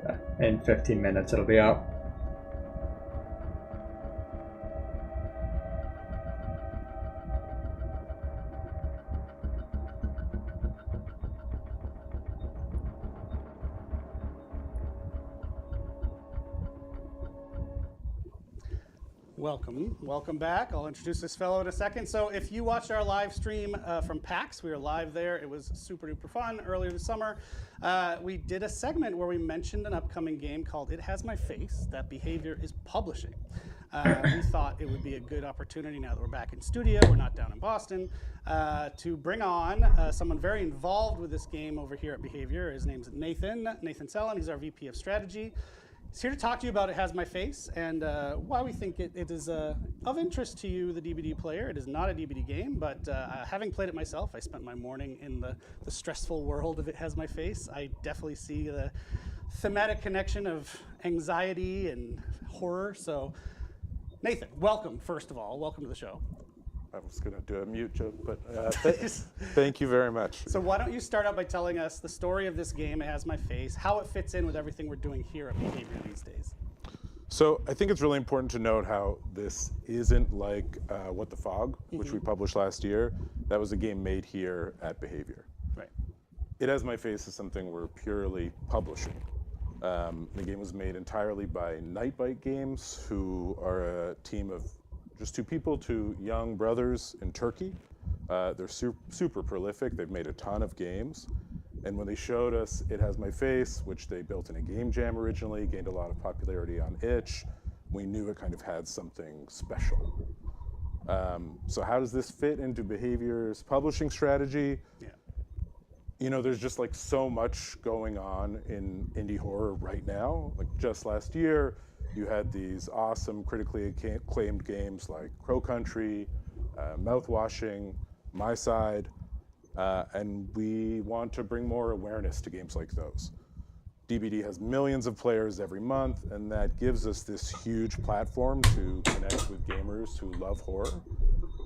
yeah, in 15 minutes it'll be out. Welcome back. I'll introduce this fellow in a second. So if you watched our live stream from PAX, we were live there. It was super duper fun earlier this summer. We did a segment where we mentioned an upcoming game called It Has My Face that Behavior is publishing. We thought it would be a good opportunity now that we're back in studio, we're not down in Boston, to bring on someone very involved with this game over here at Behavior. His name's Nathan Sellon. He's our VP of Strategy. He's here to talk to you about It Has My Face and why we think it is of interest to you, the DBD player. It is not a DBD game, but having played it myself, I spent my morning in the stressful world of It Has My Face. I definitely see the thematic connection of anxiety and horror. So, Nathan, welcome, first of all. Welcome to the show. I was going to do a mute joke, but thank you very much. So why don't you start out by telling us the story of this game, It Has My Face, how it fits in with everything we're doing here at Behavior these days. So I think it's really important to note how this isn't like What the Fog, which we published last year. That was a game made here at Behavior. Right. It Has My Face is something we're purely publishing. The game was made entirely by Nightbite Games, who are a team of just two people, two young brothers in Turkey. They're super prolific. They've made a ton of games. And when they showed us It Has My Face, which they built in a game jam originally, gained a lot of popularity on itch, we knew it kind of had something special. So how does this fit into Behavior's publishing strategy? Yeah. You know, there's just like so much going on in indie horror right now. Like just last year, you had these awesome critically acclaimed games like Crow Country, Mouthwashing, My Side, and we want to bring more awareness to games like those. DBD has millions of players every month, and that gives us this huge platform to connect with gamers who love horror.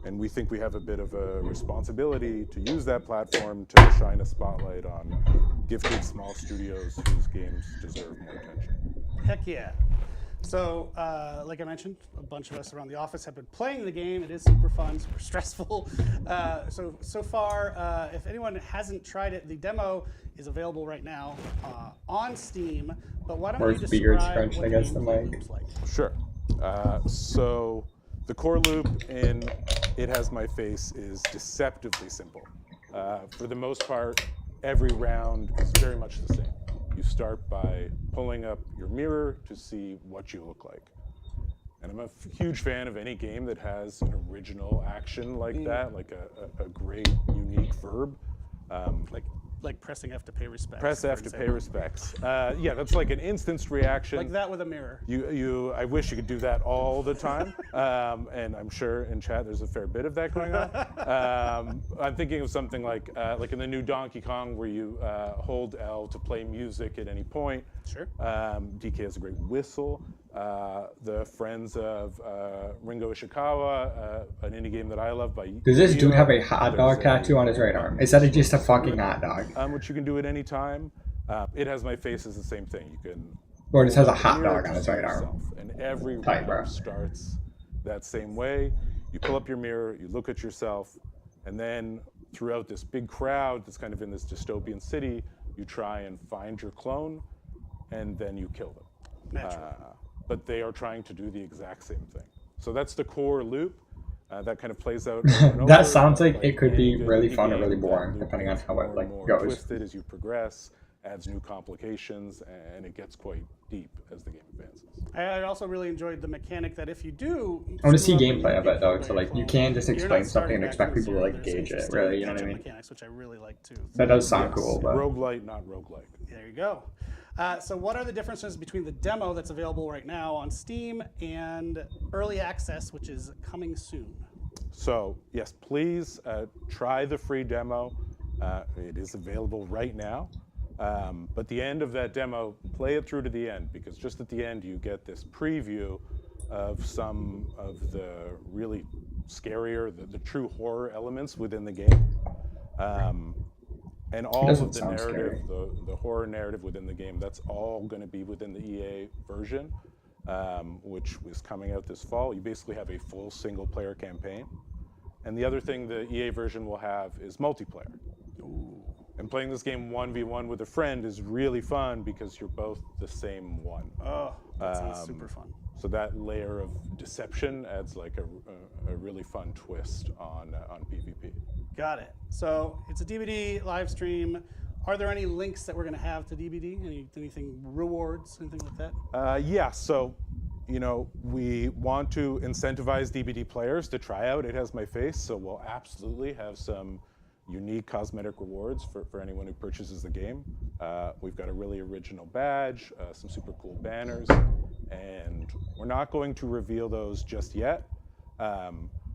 And we think we have a bit of a responsibility to use that platform to shine a spotlight on gifted small studios whose games deserve more attention. Heck yeah. So, like I mentioned, a bunch of us around the office have been playing the game. It is super fun, super stressful. So far, if anyone hasn't tried it, the demo is available right now on Steam. But why don't you describe what the gameplay looks like? Sure. So the core loop in It Has My Face is deceptively simple. For the most part, every round is very much the same. You start by pulling up your mirror to see what you look like. And I'm a huge fan of any game that has an original action like that, like a great, unique verb. Like pressing F to pay respects. Press F to pay respects. Yeah, that's like an instanced reaction. Like that with a mirror. I wish you could do that all the time. And I'm sure in chat there's a fair bit of that going on. I'm thinking of something like in the new Donkey Kong where you hold L to play music at any point. Sure. DK has a great whistle. The Friends of Ringo Ishikawa, an indie game that I love by Does this dude have a hot dog tattoo on his right arm? Is that just a fucking hot dog? Which you can do at any time. It Has My Face is the same thing. You can. Or it just has a hot dog on his right arm. And every round starts that same way. You pull up your mirror, you look at yourself, and then throughout this big crowd that's kind of in this dystopian city, you try and find your clone, and then you kill them. But they are trying to do the exact same thing. So that's the core loop. That kind of plays out. That sounds like it could be really fun or really boring, depending on how it goes. Twisted as you progress, adds new complications, and it gets quite deep as the game advances. I also really enjoyed the mechanic that if you do, I want to see gameplay of it though, so like you can't just explain something and expect people to like gauge it, really. You know what I mean? Mechanics, which I really like too. That does sound cool. But roguelite, not roguelike. There you go. So what are the differences between the demo that's available right now on Steam and early access, which is coming soon? So yes, please try the free demo. It is available right now. But the end of that demo, play it through to the end, because just at the end you get this preview of some of the really scarier, the true horror elements within the game. And all of the narrative, the horror narrative within the game, that's all going to be within the EA version, which is coming out this fall. You basically have a full single-player campaign. And the other thing the EA version will have is multiplayer. Ooh. And playing this game 1v1 with a friend is really fun because you're both the same one. Oh, that sounds super fun. So that layer of deception adds like a really fun twist on PvP. Got it. So it's a DVD live stream. Are there any links that we're going to have to DVD? Anything rewards, anything like that? Yeah. So, you know, we want to incentivize DVD players to try out It Has My Face. So we'll absolutely have some unique cosmetic rewards for anyone who purchases the game. We've got a really original badge, some super cool banners, and we're not going to reveal those just yet.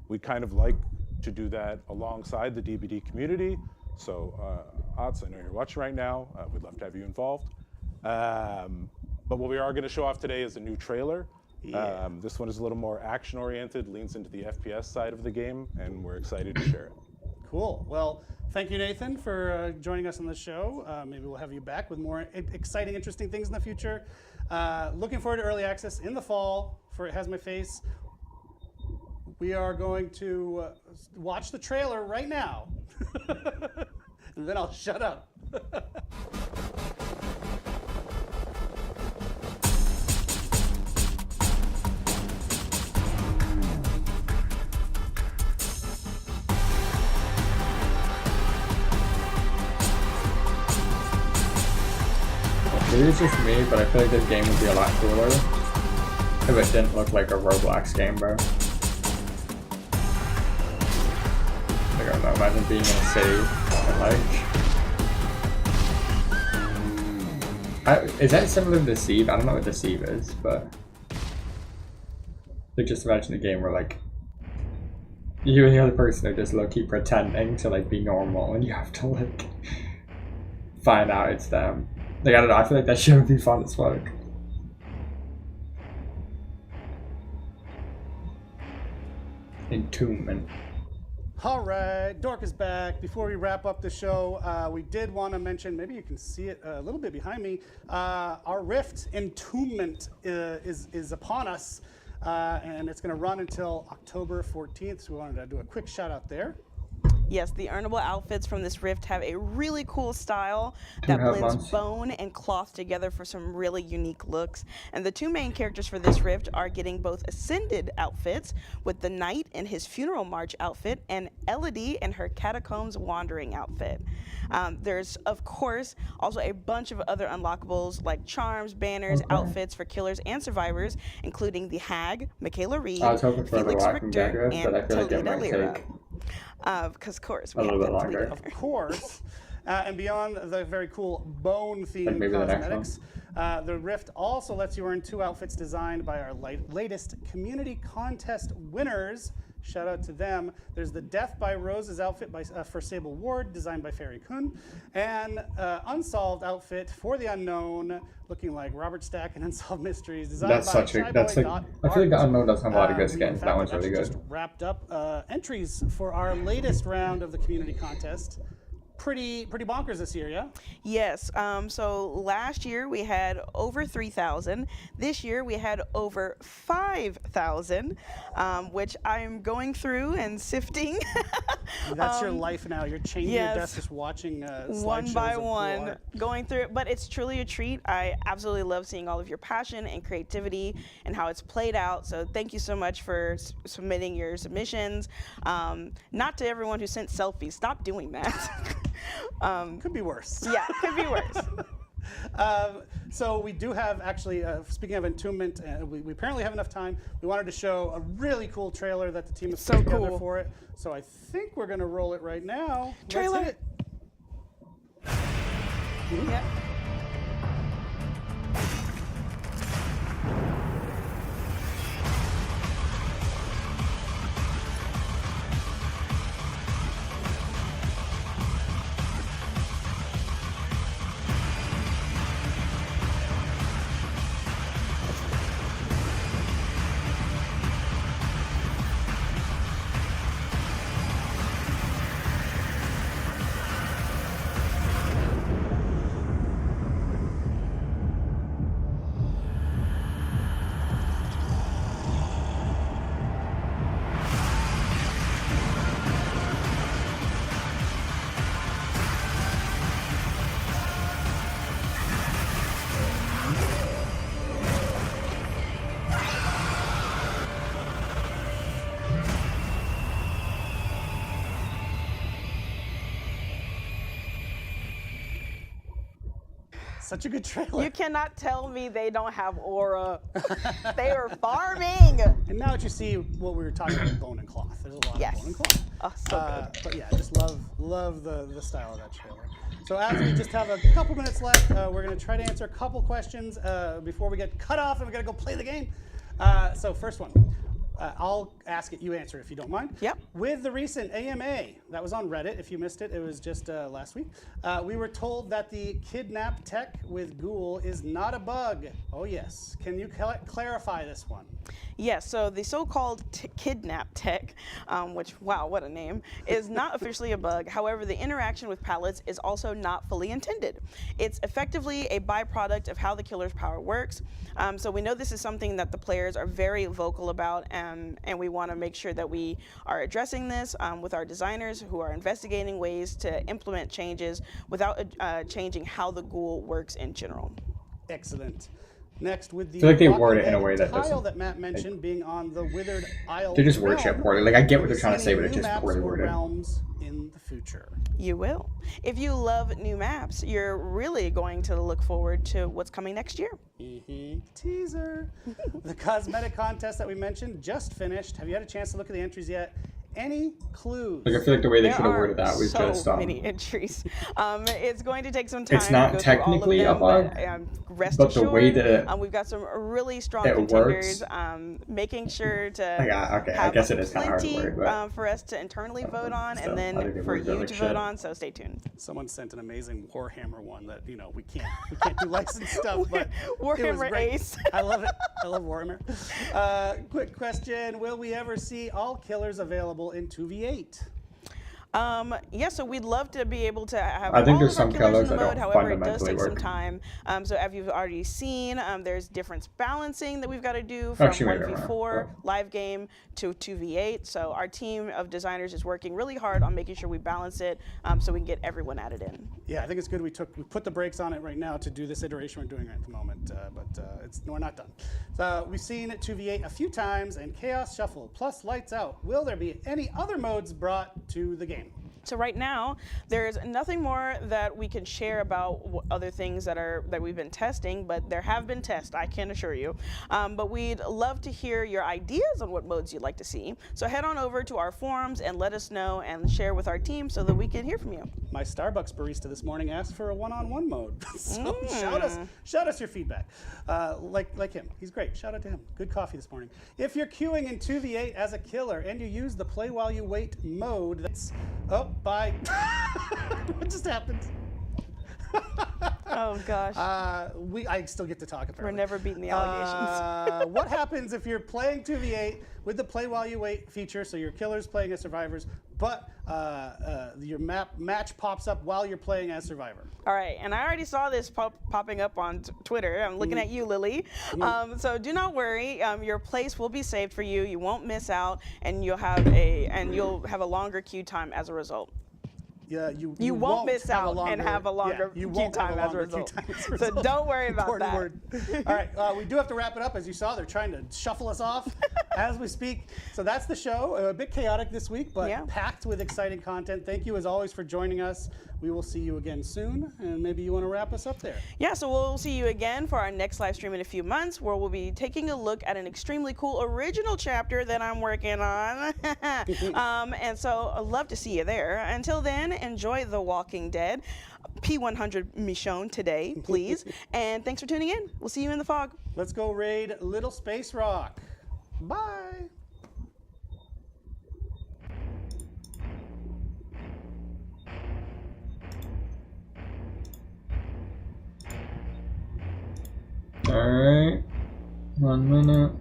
We kind of like to do that alongside the DBD community. So, Otz, I know you're watching right now. We'd love to have you involved. But what we are going to show off today is a new trailer. Yeah. This one is a little more action-oriented, leans into the FPS side of the game, and we're excited to share it. Cool. Well, thank you, Nathan, for joining us on the show. Maybe we'll have you back with more exciting, interesting things in the future. Looking forward to early access in the fall for It Has My Face. We are going to watch the trailer right now, and then I'll shut up. Maybe it's just me, but I feel like this game would be a lot cooler if it didn't look like a Roblox game, bro. Like, I don't know, imagine being in a city and like... is that similar to Deceive? I don't know what Deceive is, but... Like, just imagine a game where, like, you and the other person are just low-key pretending to, like, be normal, and you have to, like, find out it's them. Like, I don't know, I feel like that shit would be fun as fuck. Entombment. All right, Dork is back. Before we wrap up the show, we did want to mention, maybe you can see it a little bit behind me, our Rift Entombment is upon us, and it's going to run until October 14th, so we wanted to do a quick shout out there. Yes, the earnable outfits from this Rift have a really cool style that blends bone and cloth together for some really unique looks. And the two main characters for this Rift are getting both Ascended outfits, with the Knight in his Funeral March outfit and Elodie in her Catacombs Wandering outfit. There's, of course, also a bunch of other unlockables like charms, banners, outfits for killers and survivors, including the Hag, Michaela Reed, Felix Richter, and Toledo Lyra. Because, of course, we have to leave. Of course. And beyond the very cool bone-themed cosmetics, the Rift also lets you earn 2 outfits designed by our latest community contest winners. Shout out to them. There's the Death by Roses outfit for Sable Ward, designed by Fairy Kun, and Unsolved outfit for the Unknown, looking like Robert Stack and Unsolved Mysteries, designed by Shyboy. I feel like the Unknown does have a lot of good skins. That one's really good. Just wrapped up entries for our latest round of the community contest. Pretty bonkers this year, yeah? Yes. So last year we had over 3,000. This year we had over 5,000, which I'm going through and sifting. That's your life now. You're changing your desk, just watching one by one, going through it. But it's truly a treat. I absolutely love seeing all of your passion and creativity and how it's played out. So thank you so much for submitting your submissions. Not to everyone who sent selfies. Stop doing that. Could be worse. Yeah, could be worse. So we do have, actually, speaking of Entombment, we apparently have enough time. We wanted to show a really cool trailer that the team has put together for it. So I think we're going to roll it right now. Trailer. Let's hit it. Yeah. Such a good trailer. You cannot tell me they don't have aura. They are farming. And now that you see what we were talking about with bone and cloth, there's a lot of bone and cloth. Oh, so good. But yeah, just love the style of that trailer. So as we just have a couple minutes left, we're going to try to answer a couple questions before we get cut off and we got to go play the game. So first one, I'll ask it, you answer if you don't mind. Yep. With the recent AMA, that was on Reddit, if you missed it, it was just last week. We were told that the kidnap tech with Ghoul is not a bug. Oh yes, can you clarify this one? Yes, so the so-called kidnap tech, which, wow, what a name, is not officially a bug. However, the interaction with pallets is also not fully intended. It's effectively a byproduct of how the killer's power works. So we know this is something that the players are very vocal about, and we want to make sure that we are addressing this with our designers who are investigating ways to implement changes without changing how the Ghoul works in general. Excellent. Next, with the I feel like they word it in a way that tile doesn't. that Matt mentioned being on the Withered Isle. They just word shit poorly. Like, I get what they're trying to say, but Any it's new just maps poorly or worded. realms in the future. You will. If you love new maps, you're really going to look forward to what's coming next year. Teaser. The cosmetic contest that we mentioned just finished. Have you had a chance to look at the entries yet? Any clues? Like, I feel like the way they There should have are worded that was so just many entries. It's going to take some time. It's not to go through all of technically a them, bug, but, rest but the assured, way that we've got some really strong it contenders. works. Making sure to Okay, I have guess it is kind of hard to plenty word, but for us to internally vote on, still, and I think then it for works you like to shit. vote on. So stay tuned. Someone sent an amazing Warhammer one that we can't do licensed stuff, but it was Warhammer great. Ace. I love it. I love Warhammer. Quick question: will we ever see all killers available in 2v8? Yeah, so we'd love to be able to have I think all there's of our some killers killers in the that mode. don't However, it does fundamentally take some work. time. So as you've already seen, there's difference balancing that we've got to do from Actually, maybe I'm 1v4 wrong, live game to 2v8. So our team of designers is working really hard on making sure we balance it so we can get everyone added in. Yeah, I think it's good we put the brakes on it right now to do this iteration we're doing at the moment, but we're not done. So we've seen 2v8 a few times and Chaos Shuffle plus Lights Out. Will there be any other modes brought to the game? So right now, there's nothing more that we can share about other things that we've been testing, but there have been tests, I can assure you. But we'd love to hear your ideas on what modes you'd like to see. So head on over to our forums and let us know and share with our team so that we can hear from you. My Starbucks barista this morning asked for a one-on-one mode. So shout us your feedback. Like him, he's great. Shout out to him. Good coffee this morning. If you're queuing in 2v8 as a killer and you use the play while you wait mode, that's bye. What just happened? Oh gosh. I still get to talk apparently. We're never beating the allegations. What happens if you're playing 2v8 with the play while you wait feature, so your killer's playing as survivors, but your match pops up while you're playing as survivor? All right, and I already saw this popping up on Twitter. I'm looking at you, Lily. So do not worry. Your place will be saved for you. You won't miss out, and you'll have a longer queue time as a result. Yeah, you won't miss out and have a longer queue time as a result. So don't worry about that. Word. All right, we do have to wrap it up. As you saw, they're trying to shuffle us off as we speak. So that's the show. A bit chaotic this week, but packed with exciting content. Thank you, as always, for joining us. We will see you again soon, and maybe you want to wrap us up there. Yeah, so we'll see you again for our next live stream in a few months, where we'll be taking a look at an extremely cool original chapter that I'm working on. And so I'd love to see you there. Until then, enjoy The Walking Dead. P100 Michonne today, please. And thanks for tuning in. We'll see you in the fog. Let's go raid Little Space Rock. Bye. Alright. 1 minute.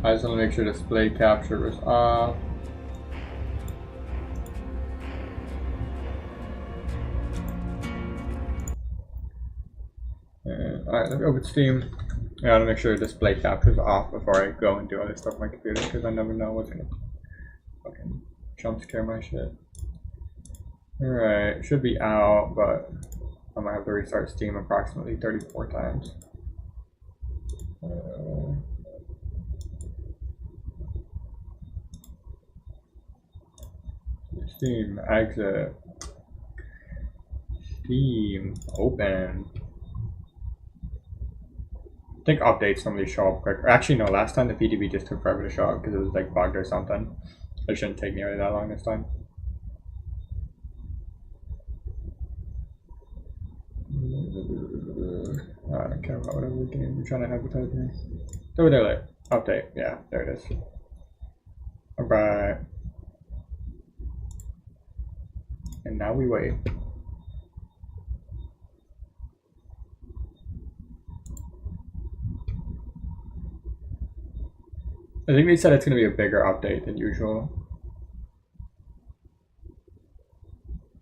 I just want to make sure display capture was off. Alright, let's open Steam. I gotta make sure display capture is off before I go and do other stuff on my computer, because I never know what's gonna fucking jump scare my shit. Alright, it should be out, but I might have to restart Steam approximately 34 times. Steam, exit. Steam, open. I think updates normally show up quick. Actually, no, last time the PTB just took forever to show up because it was like bugged or something. It shouldn't take nearly that long this time. don't care about whatever game you're trying to advertise me. Over there, like, update. Yeah, there it is. Alright. And now we wait. I think they said it's going to be a bigger update than usual.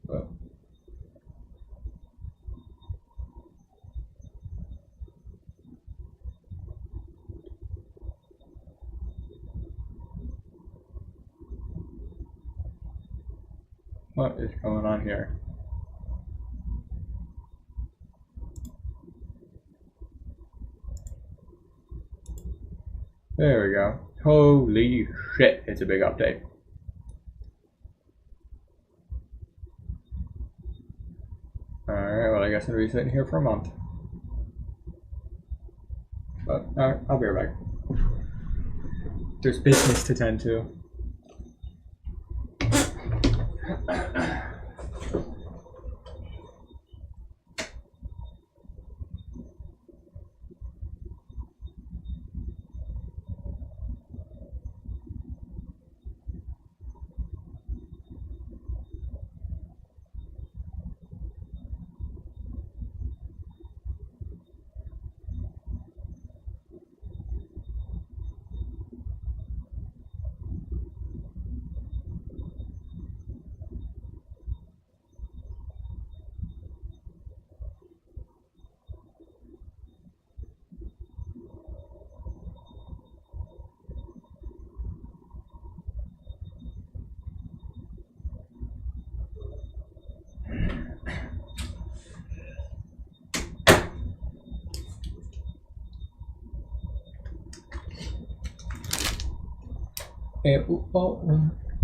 But what is going on here? There we go. Holy shit, it's a big update. Alright, well I guess I'm gonna be sitting here for a month. But I'll be right back. There's business to tend to.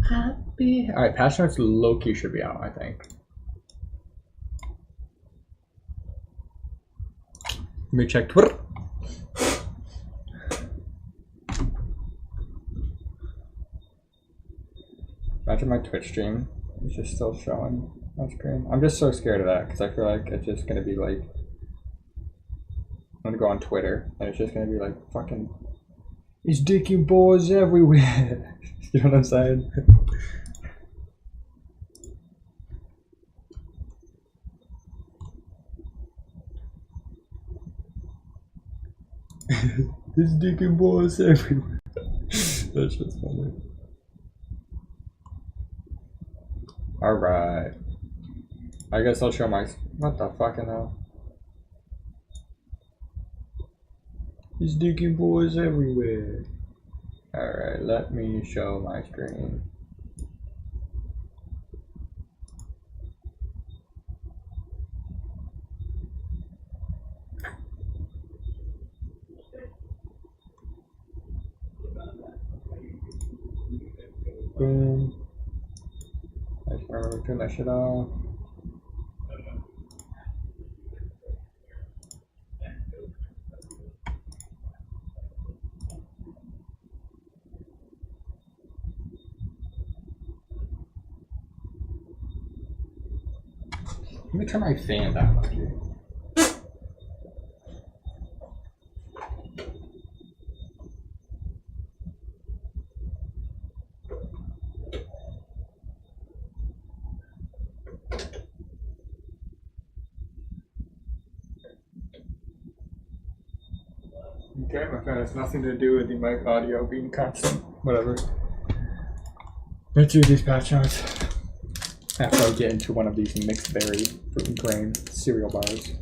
Happy. Alright, Patch Notes low-key should be out, I think. Let me check Twitter. Imagine my Twitch stream is just still showing on screen. I'm just so scared of that because I feel like it's just gonna be like, I'm gonna go on Twitter and it's just gonna be like fucking, he's dicking balls everywhere. You know what I'm saying? He's dicking balls everywhere. That's just funny. Alright. I guess I'll show my... What the fucking hell? He's digging boys everywhere. Alright, let me show my screen. Boom. I just remember to turn that shit off. Let me turn my fan down. Okay, my fan has nothing to do with the mic audio being constant. Whatever. Let's do these patch notes. After I get into one of these mixed berry fruit and grain cereal bars.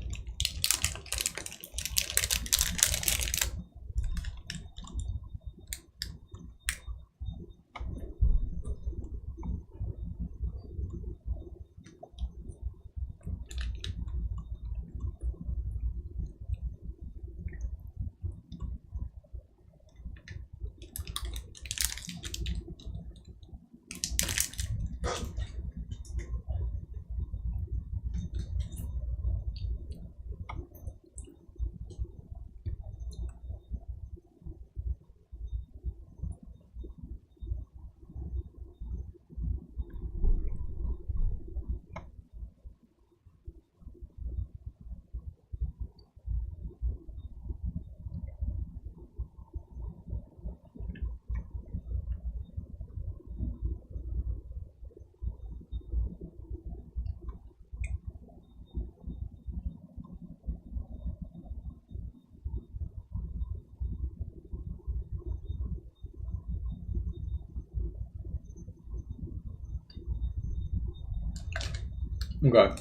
Okay.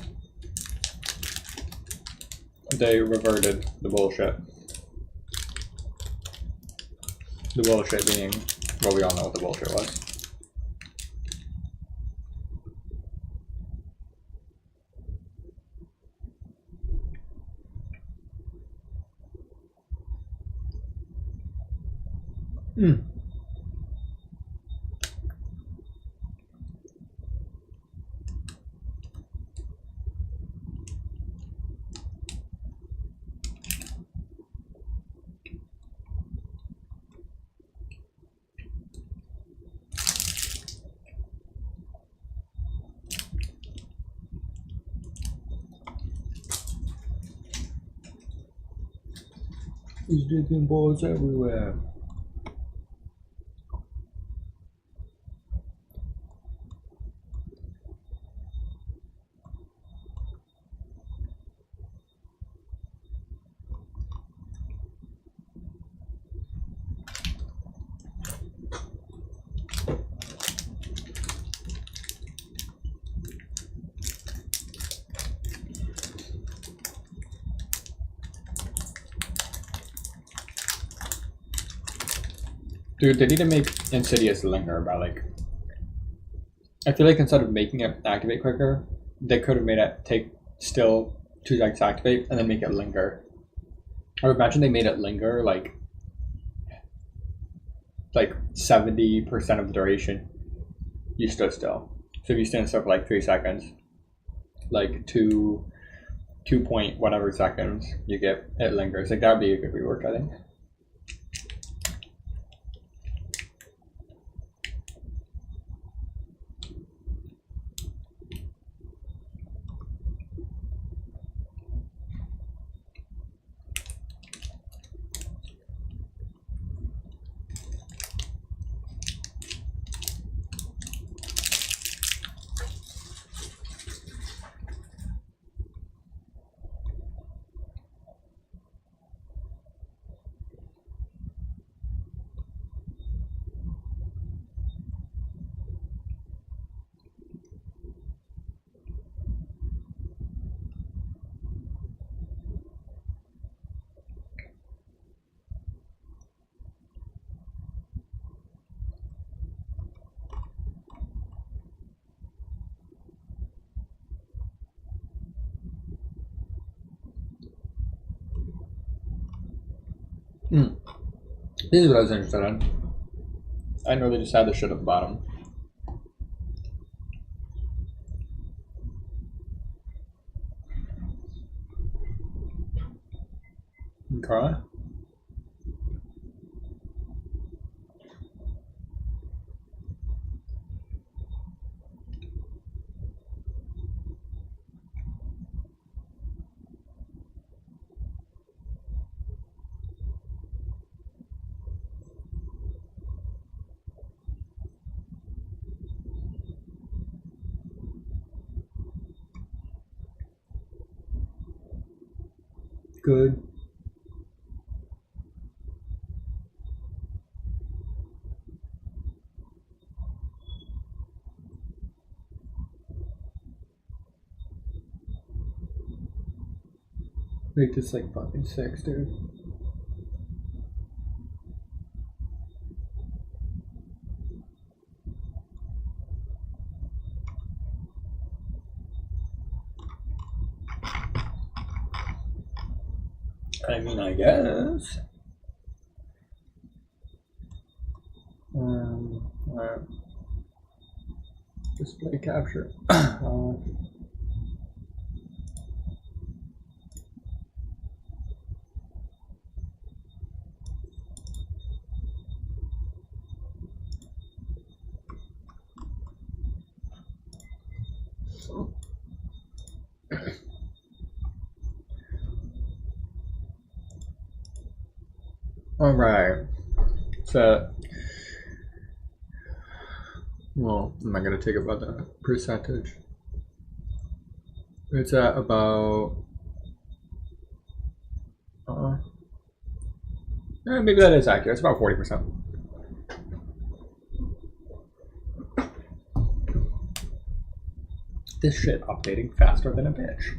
They reverted the bullshit. The bullshit being, well, we all know what the bullshit was. He's digging balls everywhere. Dude, they need to make Insidious linger by like... I feel like instead of making it activate quicker, they could have made it take still 2 seconds to activate and then make it linger. I would imagine they made it linger like 70% of the duration you stood still. So if you stand still for like 3 seconds, like 2 point whatever seconds, you get it lingers. Like that would be a good rework, I think. This is what I was interested in. I know they just had the shit at the bottom. Okay. Good. Make this like fucking 6, dude. I mean, I guess. Alright. Display capture. Alright. So, well, I'm not going to take about the percentage. It's at about, maybe that is accurate. It's about 40%. this shit updating faster than a bitch?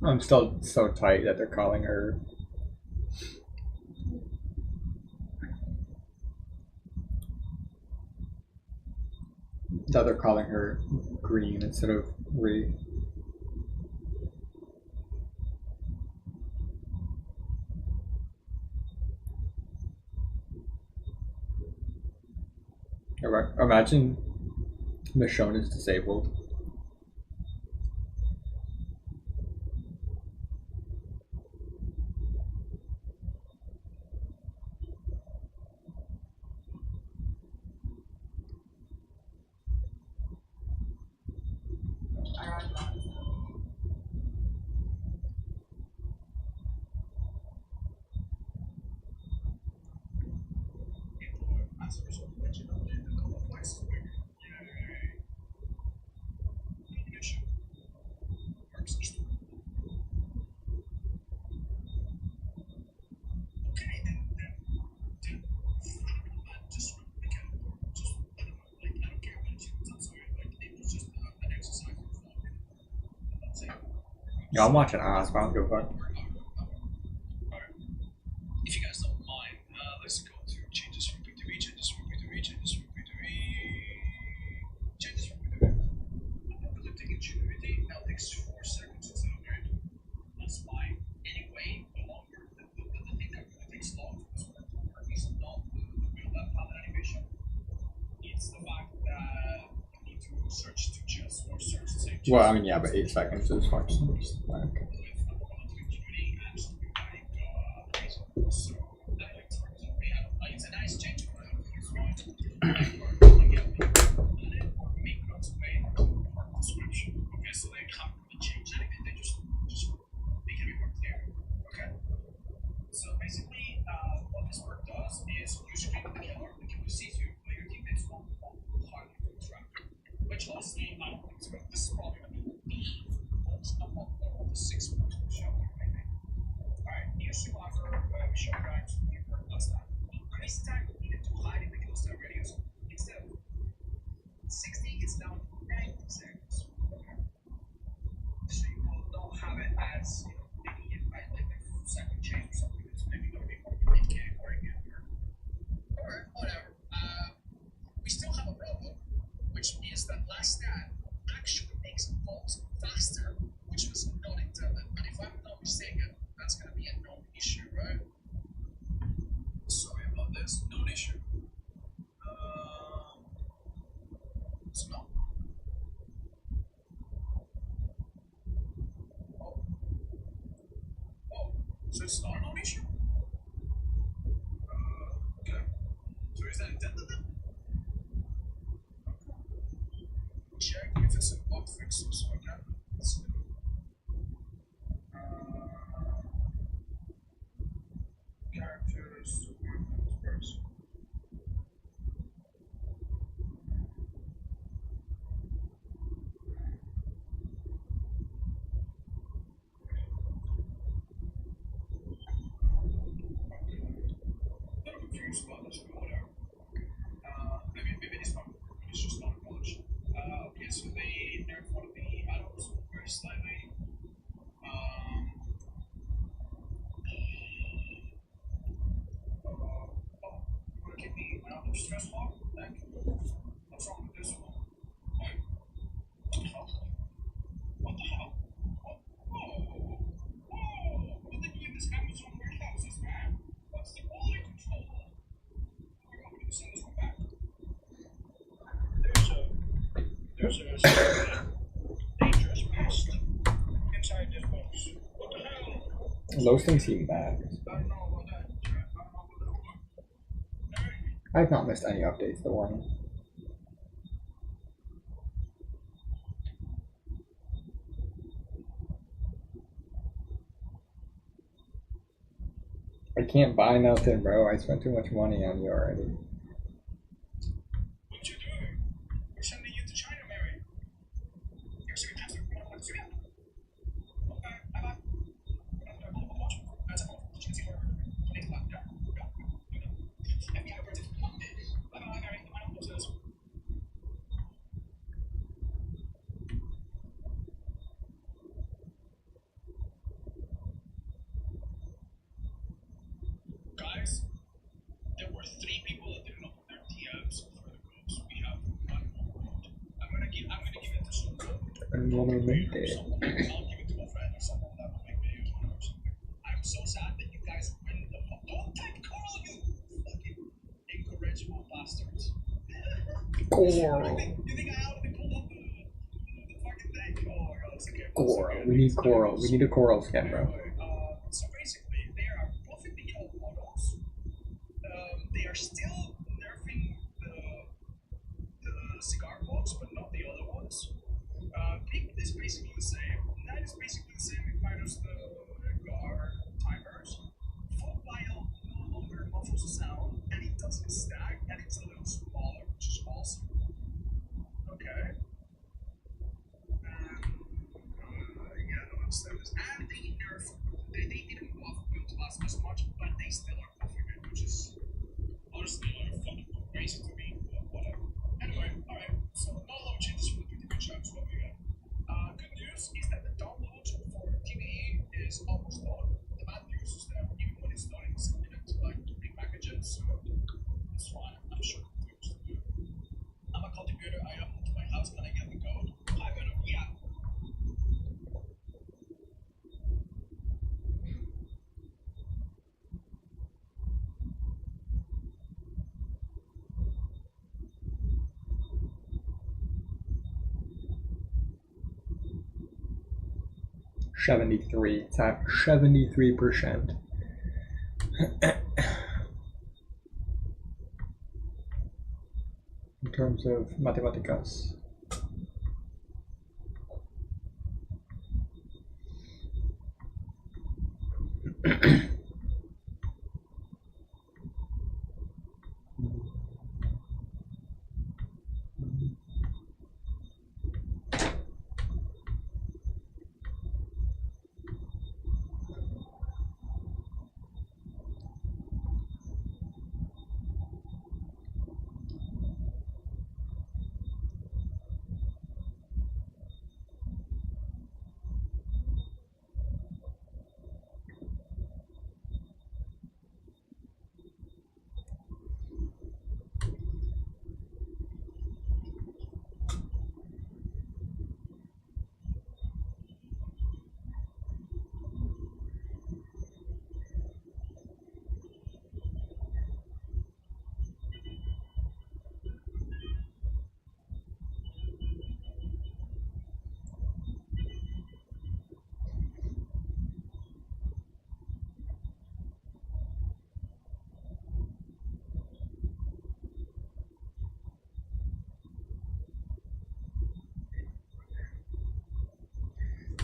I'm still so tight that they're calling her. That they're calling her green instead of Ree. Imagine Michonne is disabled. Yeah, I'm watching Oz, but I don't give a fuck. If you guys don't mind, let's go to changes from victory, changes from victory, changes from victory, changes from victory. Apocalyptic ingenuity now takes 4 seconds instead of 3. That's fine. Anyway, the longer, the thing that really takes long for this work to work is not the real left palette animation. It's the fact that you need to search to just or search the same. Well, I mean, yeah, but 8 seconds is fucking like. So it's a nice change for them. Description. Okay, so they can't really change anything. They just make it more clear. Okay. So basically, what this work does is you scream at the killer sees you, but your teammates won't hardly do trap. Which honestly, I don't think so. This is probably gonna be the 6 points of the show. Alright, new survivor, show guys, you heard last time. Increase time needed to hide in the kill star radius. Instead of 60, it's now 90 seconds. Okay. So you will not have it as, maybe like a second change or something that's maybe going to be more mid-game or again. Or whatever. We still have a problem, which is that last stat actually makes bolts faster, which was not intended. And if I'm not mistaken, that's going to be a known issue, right? Sorry about this. Known issue. So no. Oh, so it's not a known issue? Okay. So is that intended then? Check if it's a bug fix or something. Let's see. Characters, person. new spot, let's go, whatever. Maybe this one is just not much. Okay, so they nerf one of the items very slightly. Wanna give me another stress log? Like, what's wrong with this one? Like, what the hell? What the hell? Whoa! What are they doing in this Amazon warehouses, man? What's the quality control? We need to send this one back. There's a dangerous pest inside this box. What the hell? Those things seem bad. I don't know about that. I've not missed any updates, the warning. I can't buy nothing, bro. I spent too much money on you already. What you doing? We're sending you to China, Mary. You're second master. What's your name? Okay, bye-bye. Bye-bye, Mary. Guys, there were 3 people that didn't open their DMs for the groups. We have 1 more. I'm gonna give it to someone. I'll give it to a friend or someone that will make videos on it or something. I'm so sad that you guys win the don't type Coral, you fucking incorrigible bastards. Coral. You think I already pulled up the fucking thing? Oh my god, it's okay. Coral. We need coral. We need a coral skin, bro. So basically, they are buffing the yellow models. They are still nerfing the cigar box, but not the other ones. Pink is basically the same. That is basically the same, minus the guard timers. Full vial no longer muffles the sound, and it doesn't stack, and it's a little smaller, which is awesome. Okay. Yeah, no, understand this. And they nerf. They didn't buff build class as much, but they still are buffing it, which is honestly fucking crazy to me. But whatever. Anyway, alright. So not a lot of changes for the 50 shots. What we got? Good news is that the download for TVE is almost done. The bad news is that even when it's done, it's going to like repackage it. So it's fine. I'm sure it's good. I'm a cultivator. I am to my house. Can I get the code? I'm gonna yeah. It's at 73%. In terms of matemáticas.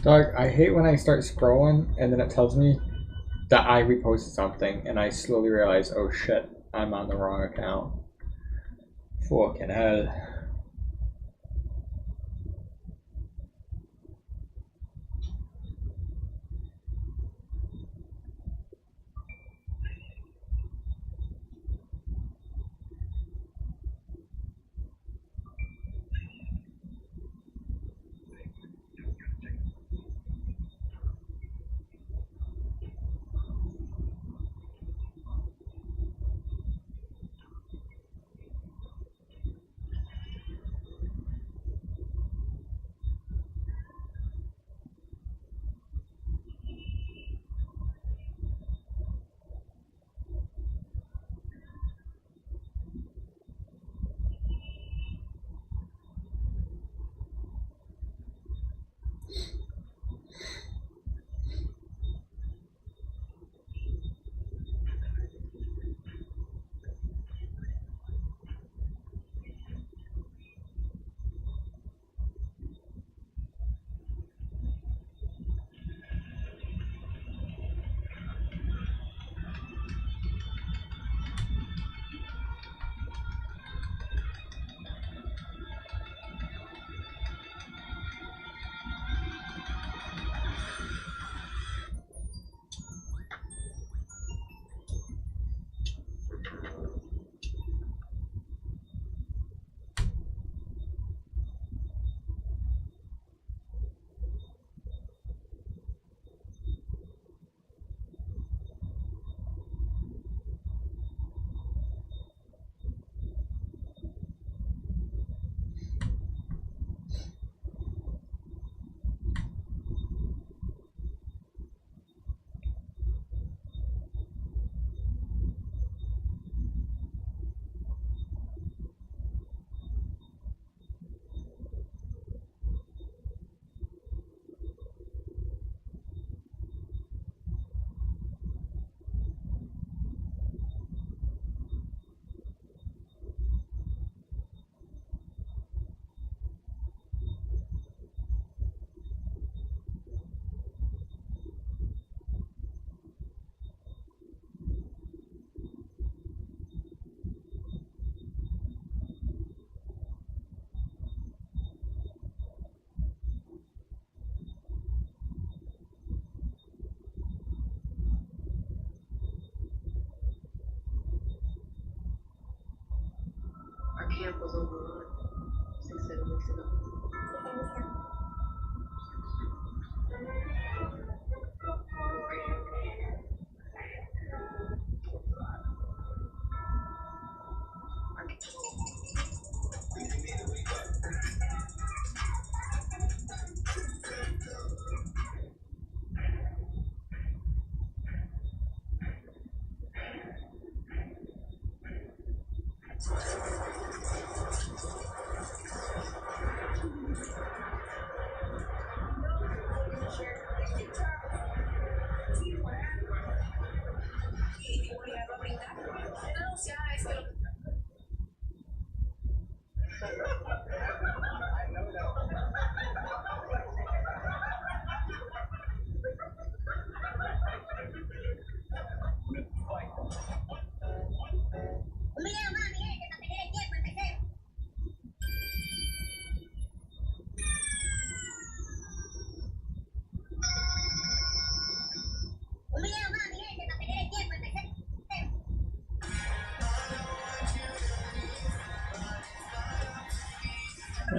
Dog, I hate when I start scrolling and then it tells me that I reposted something and I slowly realize, oh shit, I'm on the wrong account. Fucking hell.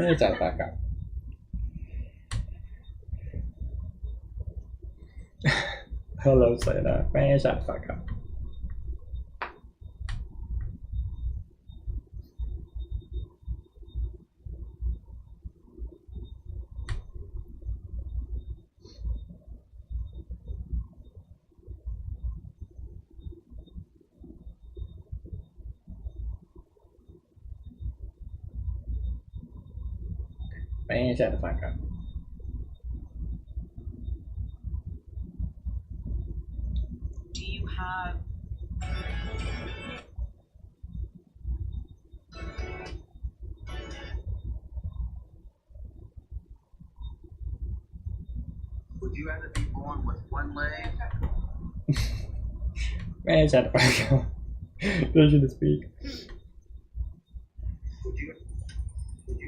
It's out back up. Hello, Sayonara. Man, shut the fuck up. Man, shut the fuck up. Do you have would you rather be born with one leg? Man, shut the fuck up. Don't you speak. Would you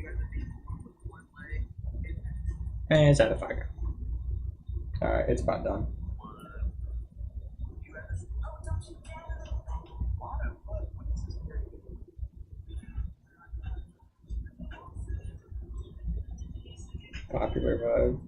rather be born with one leg? Man, shut the fuck up. Alright, it's about done. Popular vibe.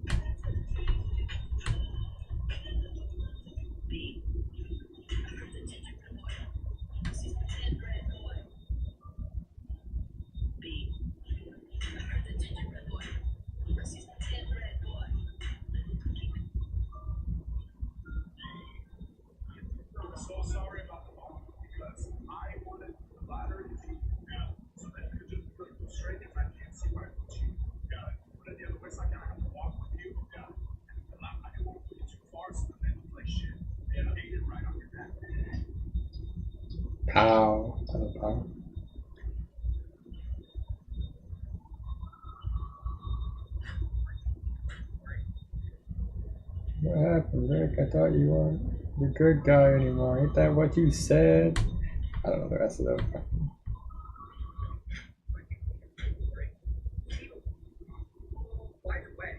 So sorry about the moment because I wanted the ladder to be out so that you could just go straight if I can't see where I put you. Got it. Put it the other way so I can have to walk with you. Got it. And I didn't want to put you too far so that they look like shit. Yeah, they did right on your back. Pow. I don't pow. What happened, Rick? I thought you weren't the good guy anymore. Ain't that what you said? I don't know the rest of them. By the way,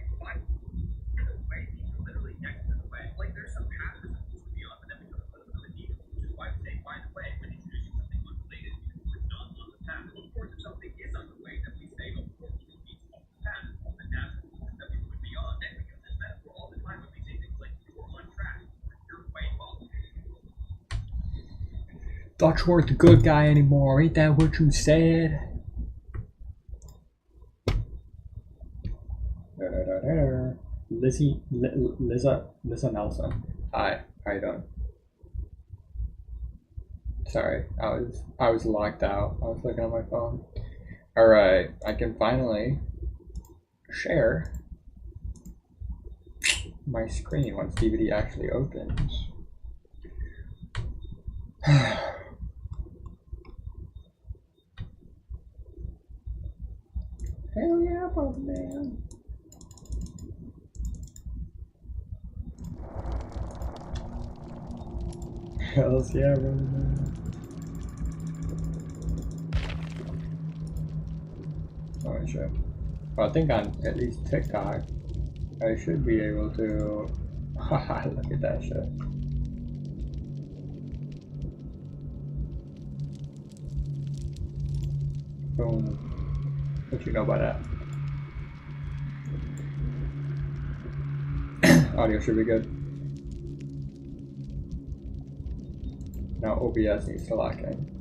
literally next to the way. Like there's some path that's supposed to be on, but then we put a needle, which is why we say, by the way, when introducing something unrelated, because it's not on the path. Of course, if something is on the way, then we say, of course, it's off the path, on the natural route that we would be on. And we use this metaphor all the time when we say things like, you're on track, you're way off. Thought you weren't the good guy anymore. Ain't that what you said? Lisa Nelson. Hi, how you doing? Sorry, I was locked out. I was looking at my phone. All right, I can finally share my screen once DVD actually opens. Hell yeah, brother man. Hells yeah, brother man. Oh shit. Well, I think on at least TikTok, I should be able to. Haha, look at that shit. Boom. What you know about that? Audio should be good. Now OBS needs to lock in.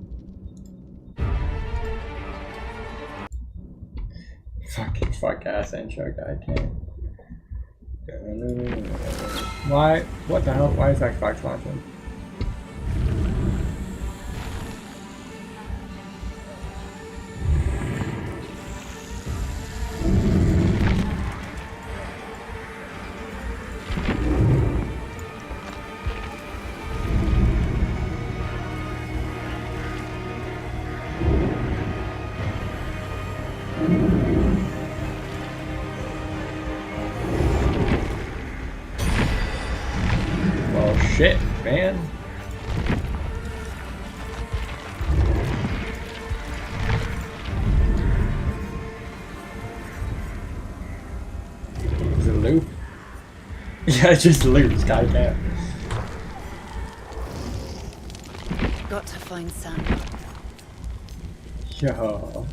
Fuck ass intro guy can't. Why? What the hell? Why is Xbox launching? Well, shit, man. Is it a loop? Yeah, it just loops, goddamn. Got to find Sam. Yo.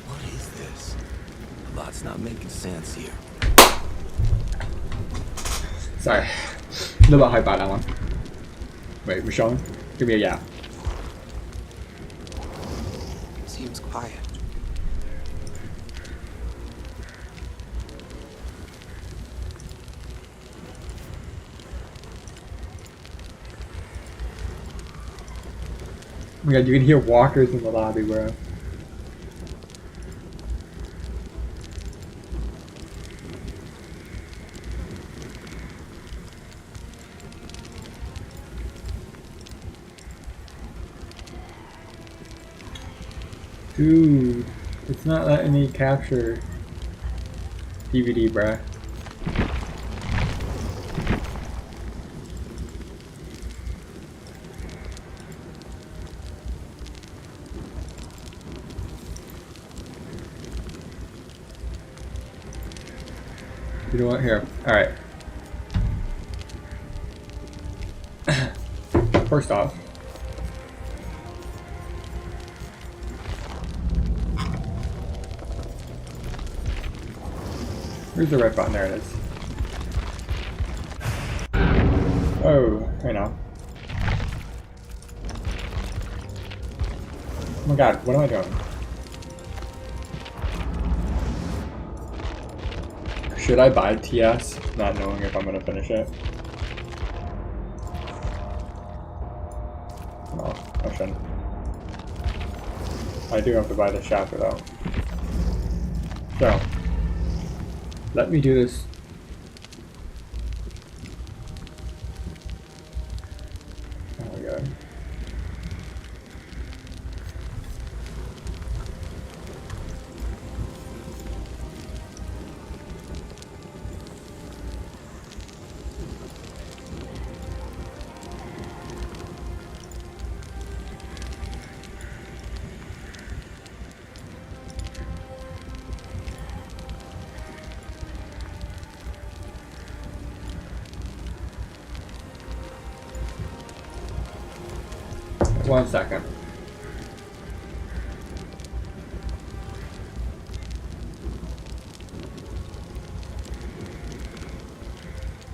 What is this? A lot's not making sense here. Sorry. A little bit hype about that one. Wait, Michonne? Give me a yeah. Seems quiet. Oh my god, you can hear walkers in the lobby, bro. Dude, it's not letting me capture DVD, bruh. You know what? Here. Alright. First off, where's the right button? There it is. Oh, I know. Oh my god, what am I doing? Should I buy TS, not knowing if I'm gonna finish it? No, I shouldn't. I do have to buy the chapter though. So, let me do this. Oh my god. One second.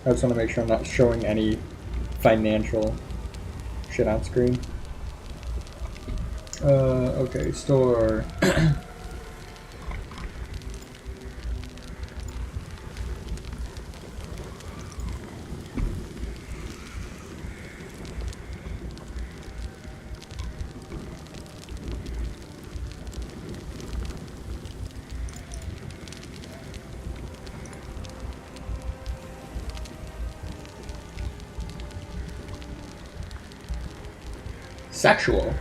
I just want to make sure I'm not showing any financial shit on screen. Okay, store. Sexual?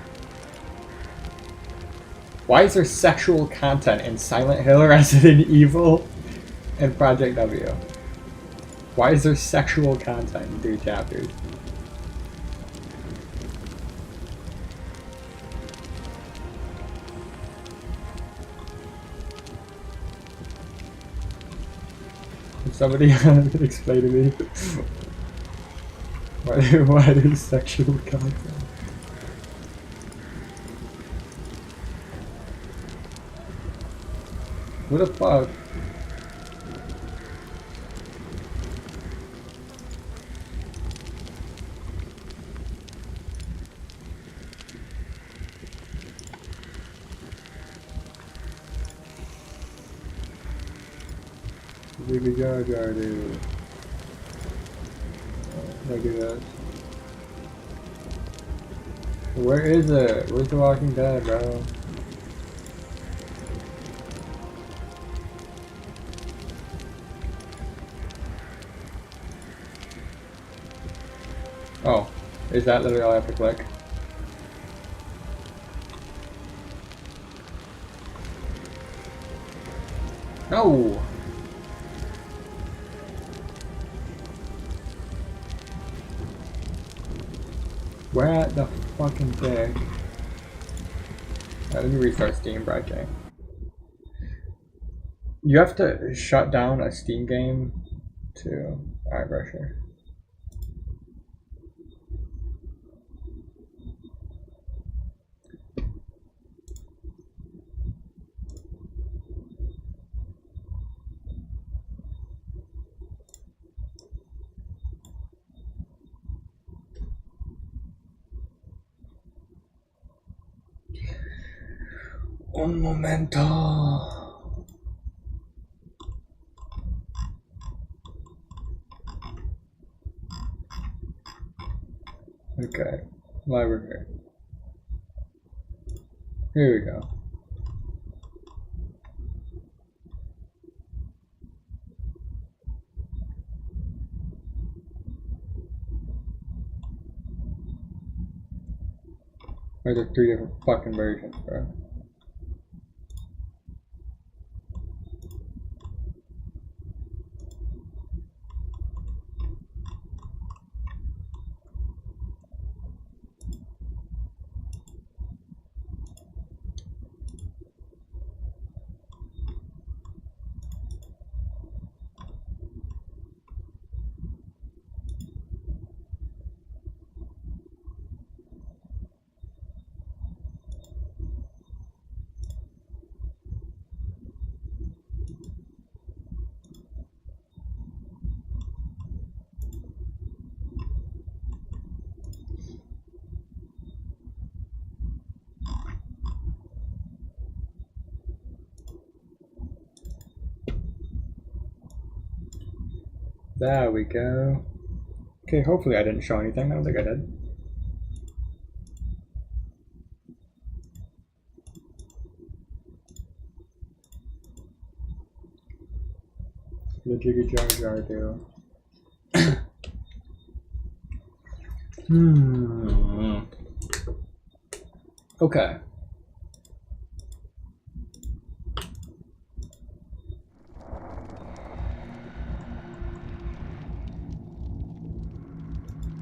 Why is there sexual content in Silent Hill, Resident Evil, and Project W? Why is there sexual content in 3 chapters? Somebody explain to me. Why do sexual content? What the fuck? Baby Jar Jar, dude. Look at that. Where is it? Where's The Walking Dead, bro? Oh, is that literally all I have to click? No! Where the fucking thing? Let me restart Steam Broadcast. You have to shut down a Steam game to. Alright, bro, sure. Un momento. Okay, library. Here we go. There's like 3 different fucking versions, bro. There we go. Okay, hopefully I didn't show anything. I don't think I did. The Jiggy Jar Jar do. Okay.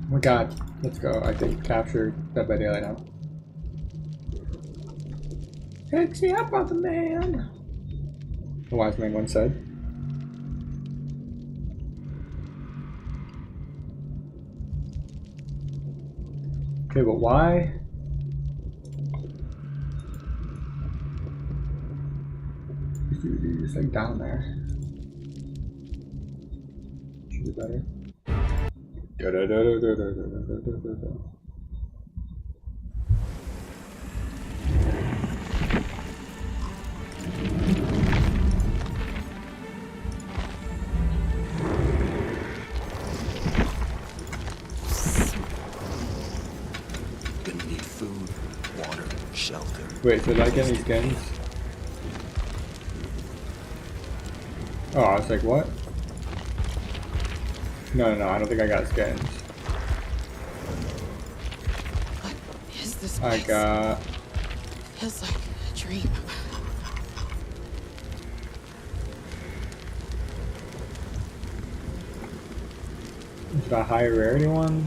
Oh my god, let's go. I think capture Dead by Daylight now. Fix me up on the man! The wise man once said. Okay, but why? You're just like down there. Should be better. Gonna need food, water, shelter. Wait, did I get any skins? Oh, I was like, what? No, I don't think I got skins. What is this I place? got... Feels like a dream. Is that a high rarity one?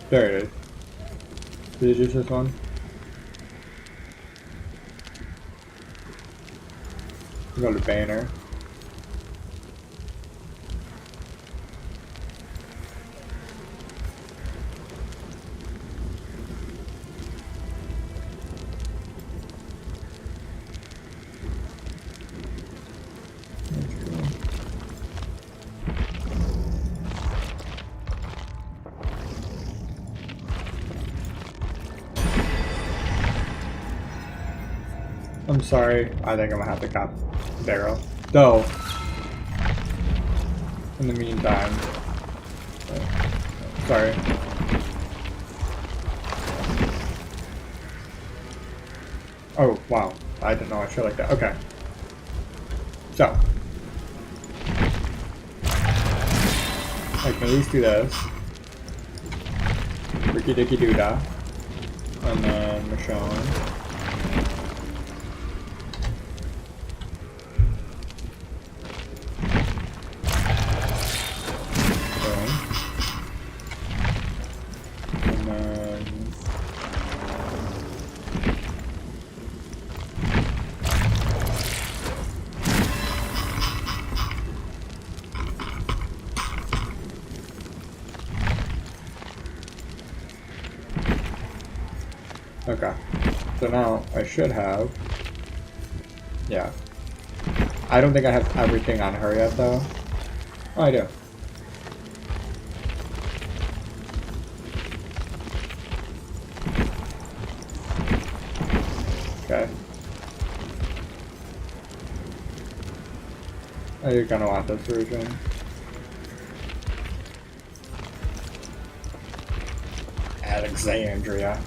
There it is. Is it just this one? Go to banner. I'm sorry. I think I'm gonna have to cop Barrow. Though, in the meantime, sorry. Oh, wow. I didn't know I should like that. Okay. So, I can at least do this. Ricky Dicky Doodah. And then Michonne. Okay, so now I should have, yeah. I don't think I have everything on her yet though. Oh, I do. Okay. You're gonna want this version. Alexandria.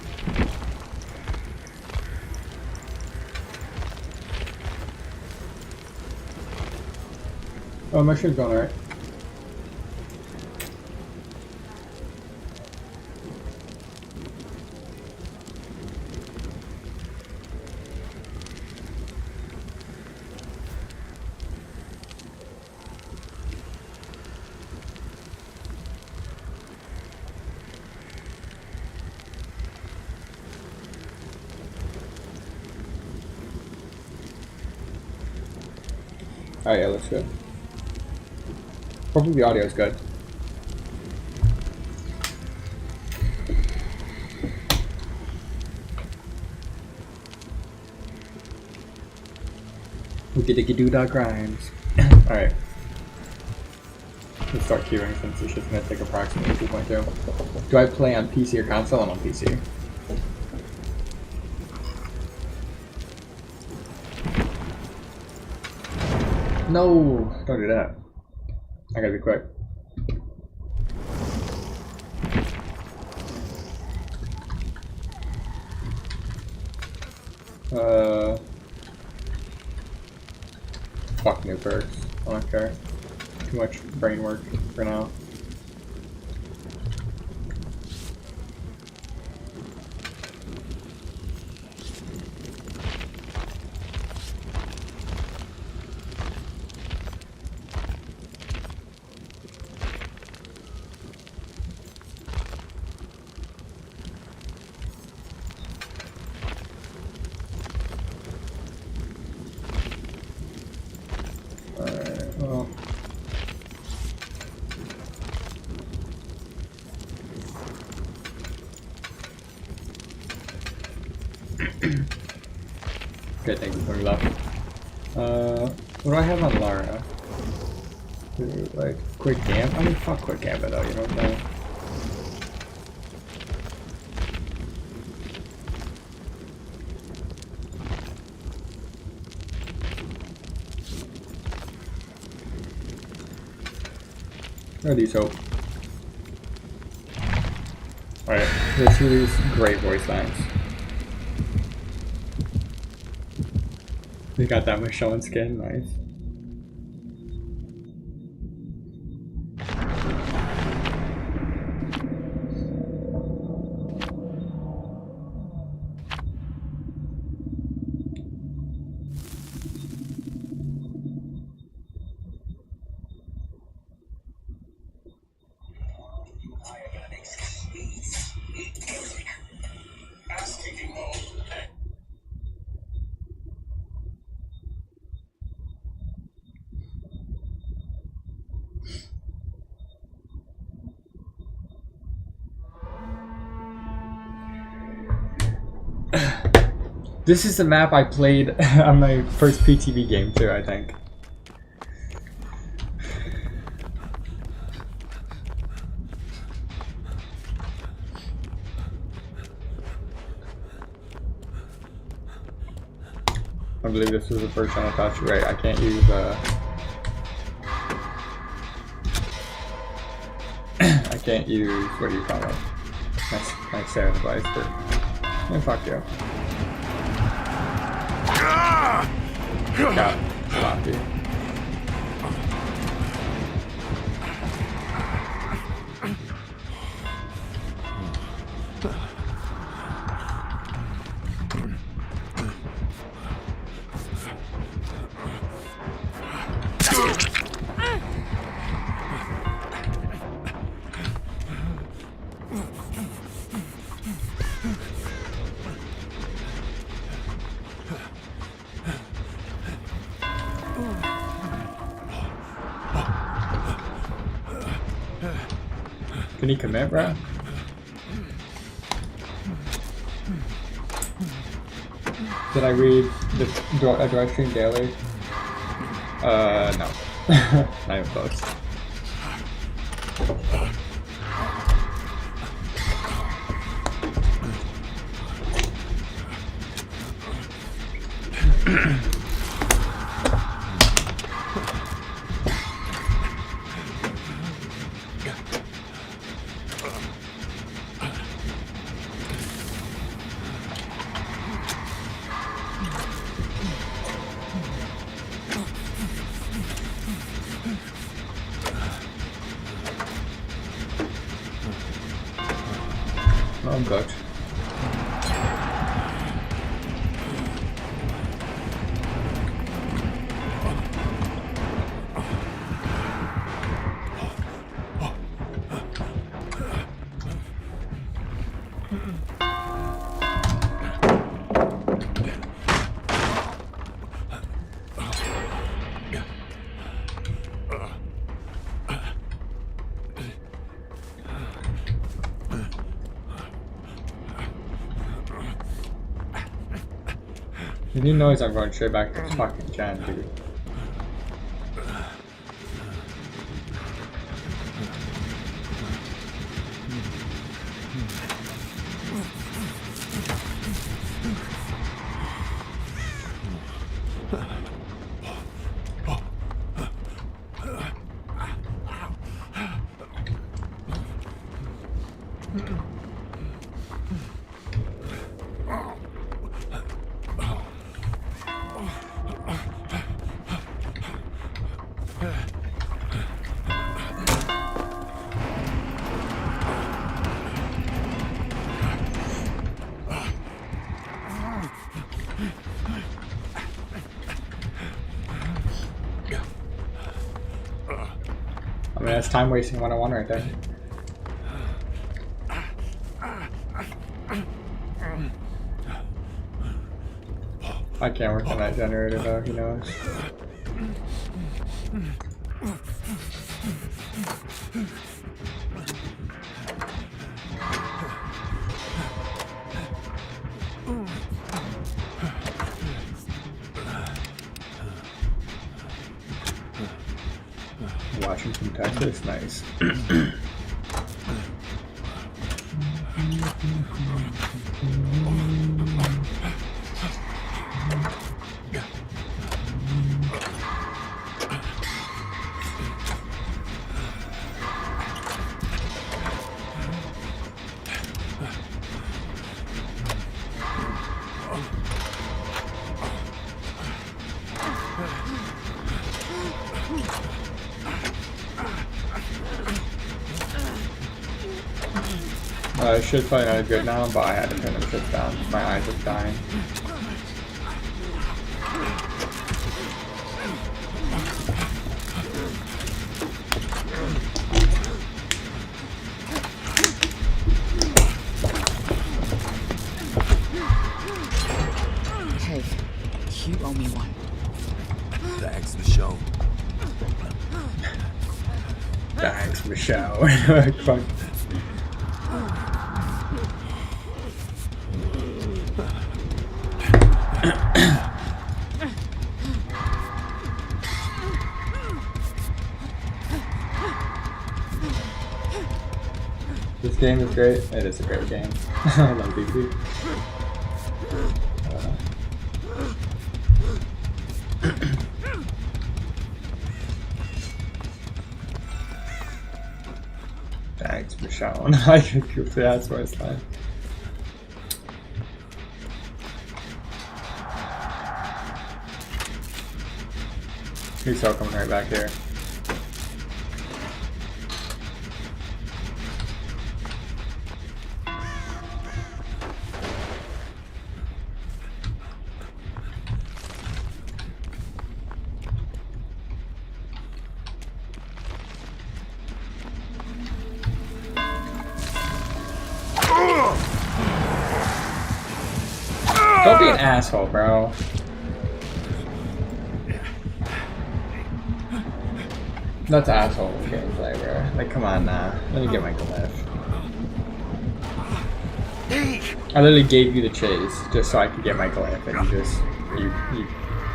Oh, my shit's going alright. Alright, yeah, looks good. Hopefully the audio is good. Wookie Dicky Doodah Grimes. Alright. Let's start queuing since it's just going to take approximately 2.2. Do I play on PC or console? I'm on PC. No! Don't do that. I gotta be quick. Fuck new perks. I don't care. Too much brain work for now. Okay, thank you for your love. What do I have on Lara? Like, quick gambit? I mean, fuck quick gambit though, you know what I'm saying? Where are these hope? Alright, let's do these great voice lines. We got that Michonne skin, nice. This is the map I played on my first PTV game too, I think. I believe this was the first time I thought you right. I can't use I can't use, what do you call it? My Sarah device, but fuck you. Got sloppy. Can he commit, bro? Did I read do I stream daily? No. Not even close. I'm cooked. If he knows I'm going straight back to fucking Jen, dude. I mean, that's time wasting 101 right there. I can't work on that generator though, he knows. Watching from Texas, nice. I should play another good now, but I had to turn them shit down. My eyes are dying. Hey, you owe me one. Thanks, Michonne. Thanks, Michelle. Fuck. This game is great. It is a great game. I love DBD. Thanks, Michonne. I could go for that first time. He's all coming right back here. Don't be an asshole, bro. That's asshole gameplay, bro. Like, come on now. Let me get my glyph. I literally gave you the chase just so I could get my glyph, and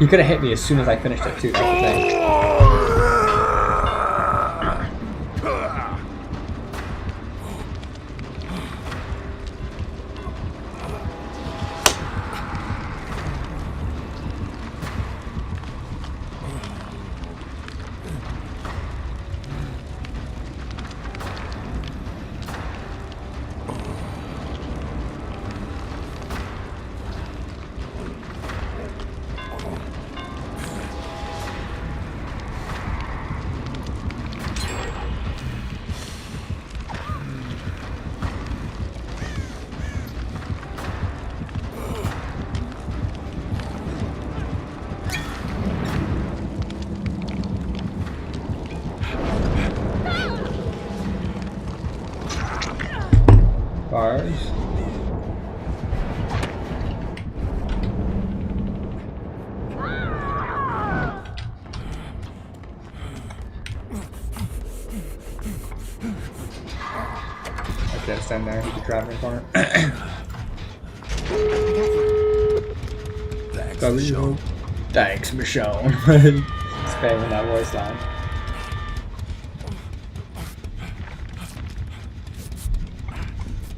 you could have hit me as soon as I finished it too. That's the thing. Bars. I can't stand there. You can grab me in the corner. Thanks, Michonne. Thanks, Michonne. Spamming that voice line.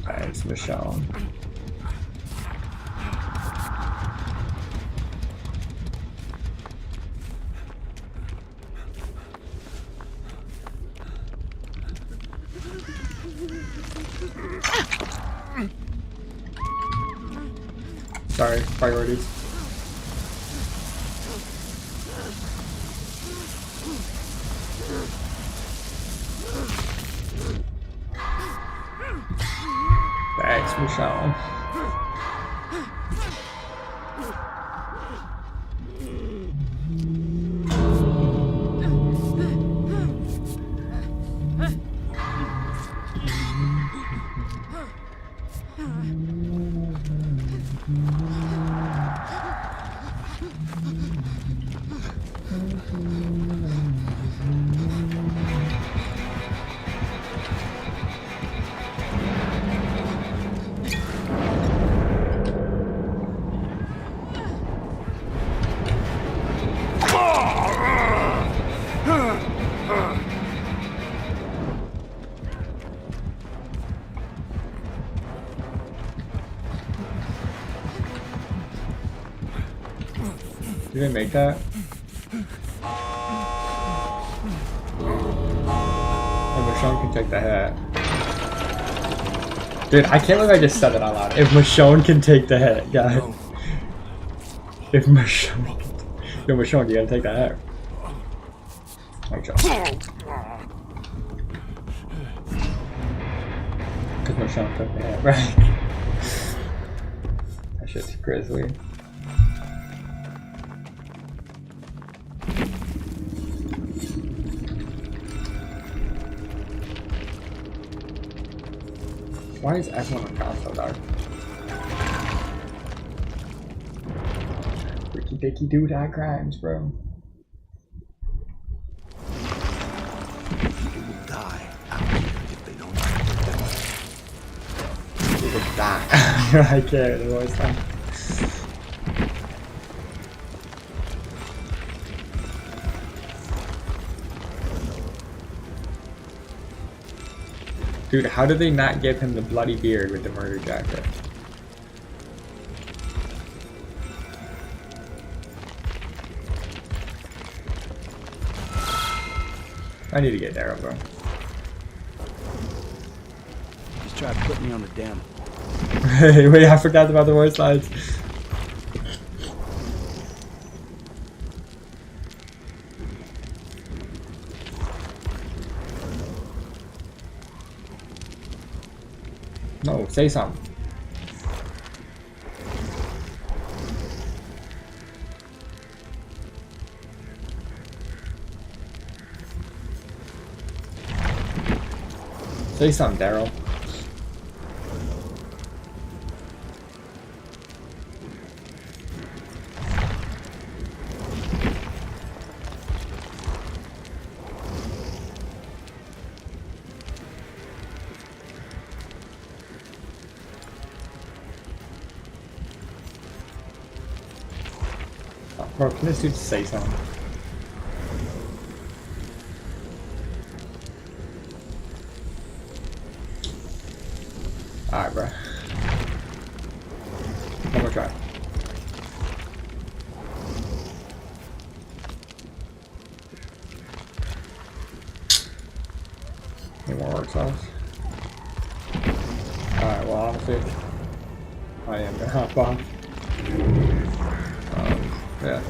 Thanks, Michonne. Sorry, priorities. Thanks, Michonne. You didn't make that? And Michonne can take the hit. Dude, I can't believe I just said it out loud. If Michonne can take the hit, guys. If Michonne can... Yo, Michonne, you gotta take that hit. Oh, Michonne. Because Michonne took the hit, right? That shit's grizzly. Why is everyone on top so dark? Ricky Dicky Doodah crimes, bro. People will die if they don't know what they're doing. People die. I can't, the voice line. Dude, how did they not give him the bloody beard with the murder jacket? I need to get there, bro. Try to put me on the dam. Hey, wait, I forgot about the voice lines. No, say something. Say something, Daryl. Bro, can this dude say something? Alright, bro. One more try. Need more work cells. Alright, well, honestly, I am gonna hop off. Yeah.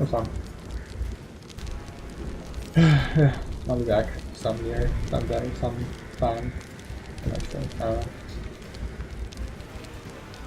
That's fine. Yeah, I'll be back some year, someday, sometime. The next day. I don't know.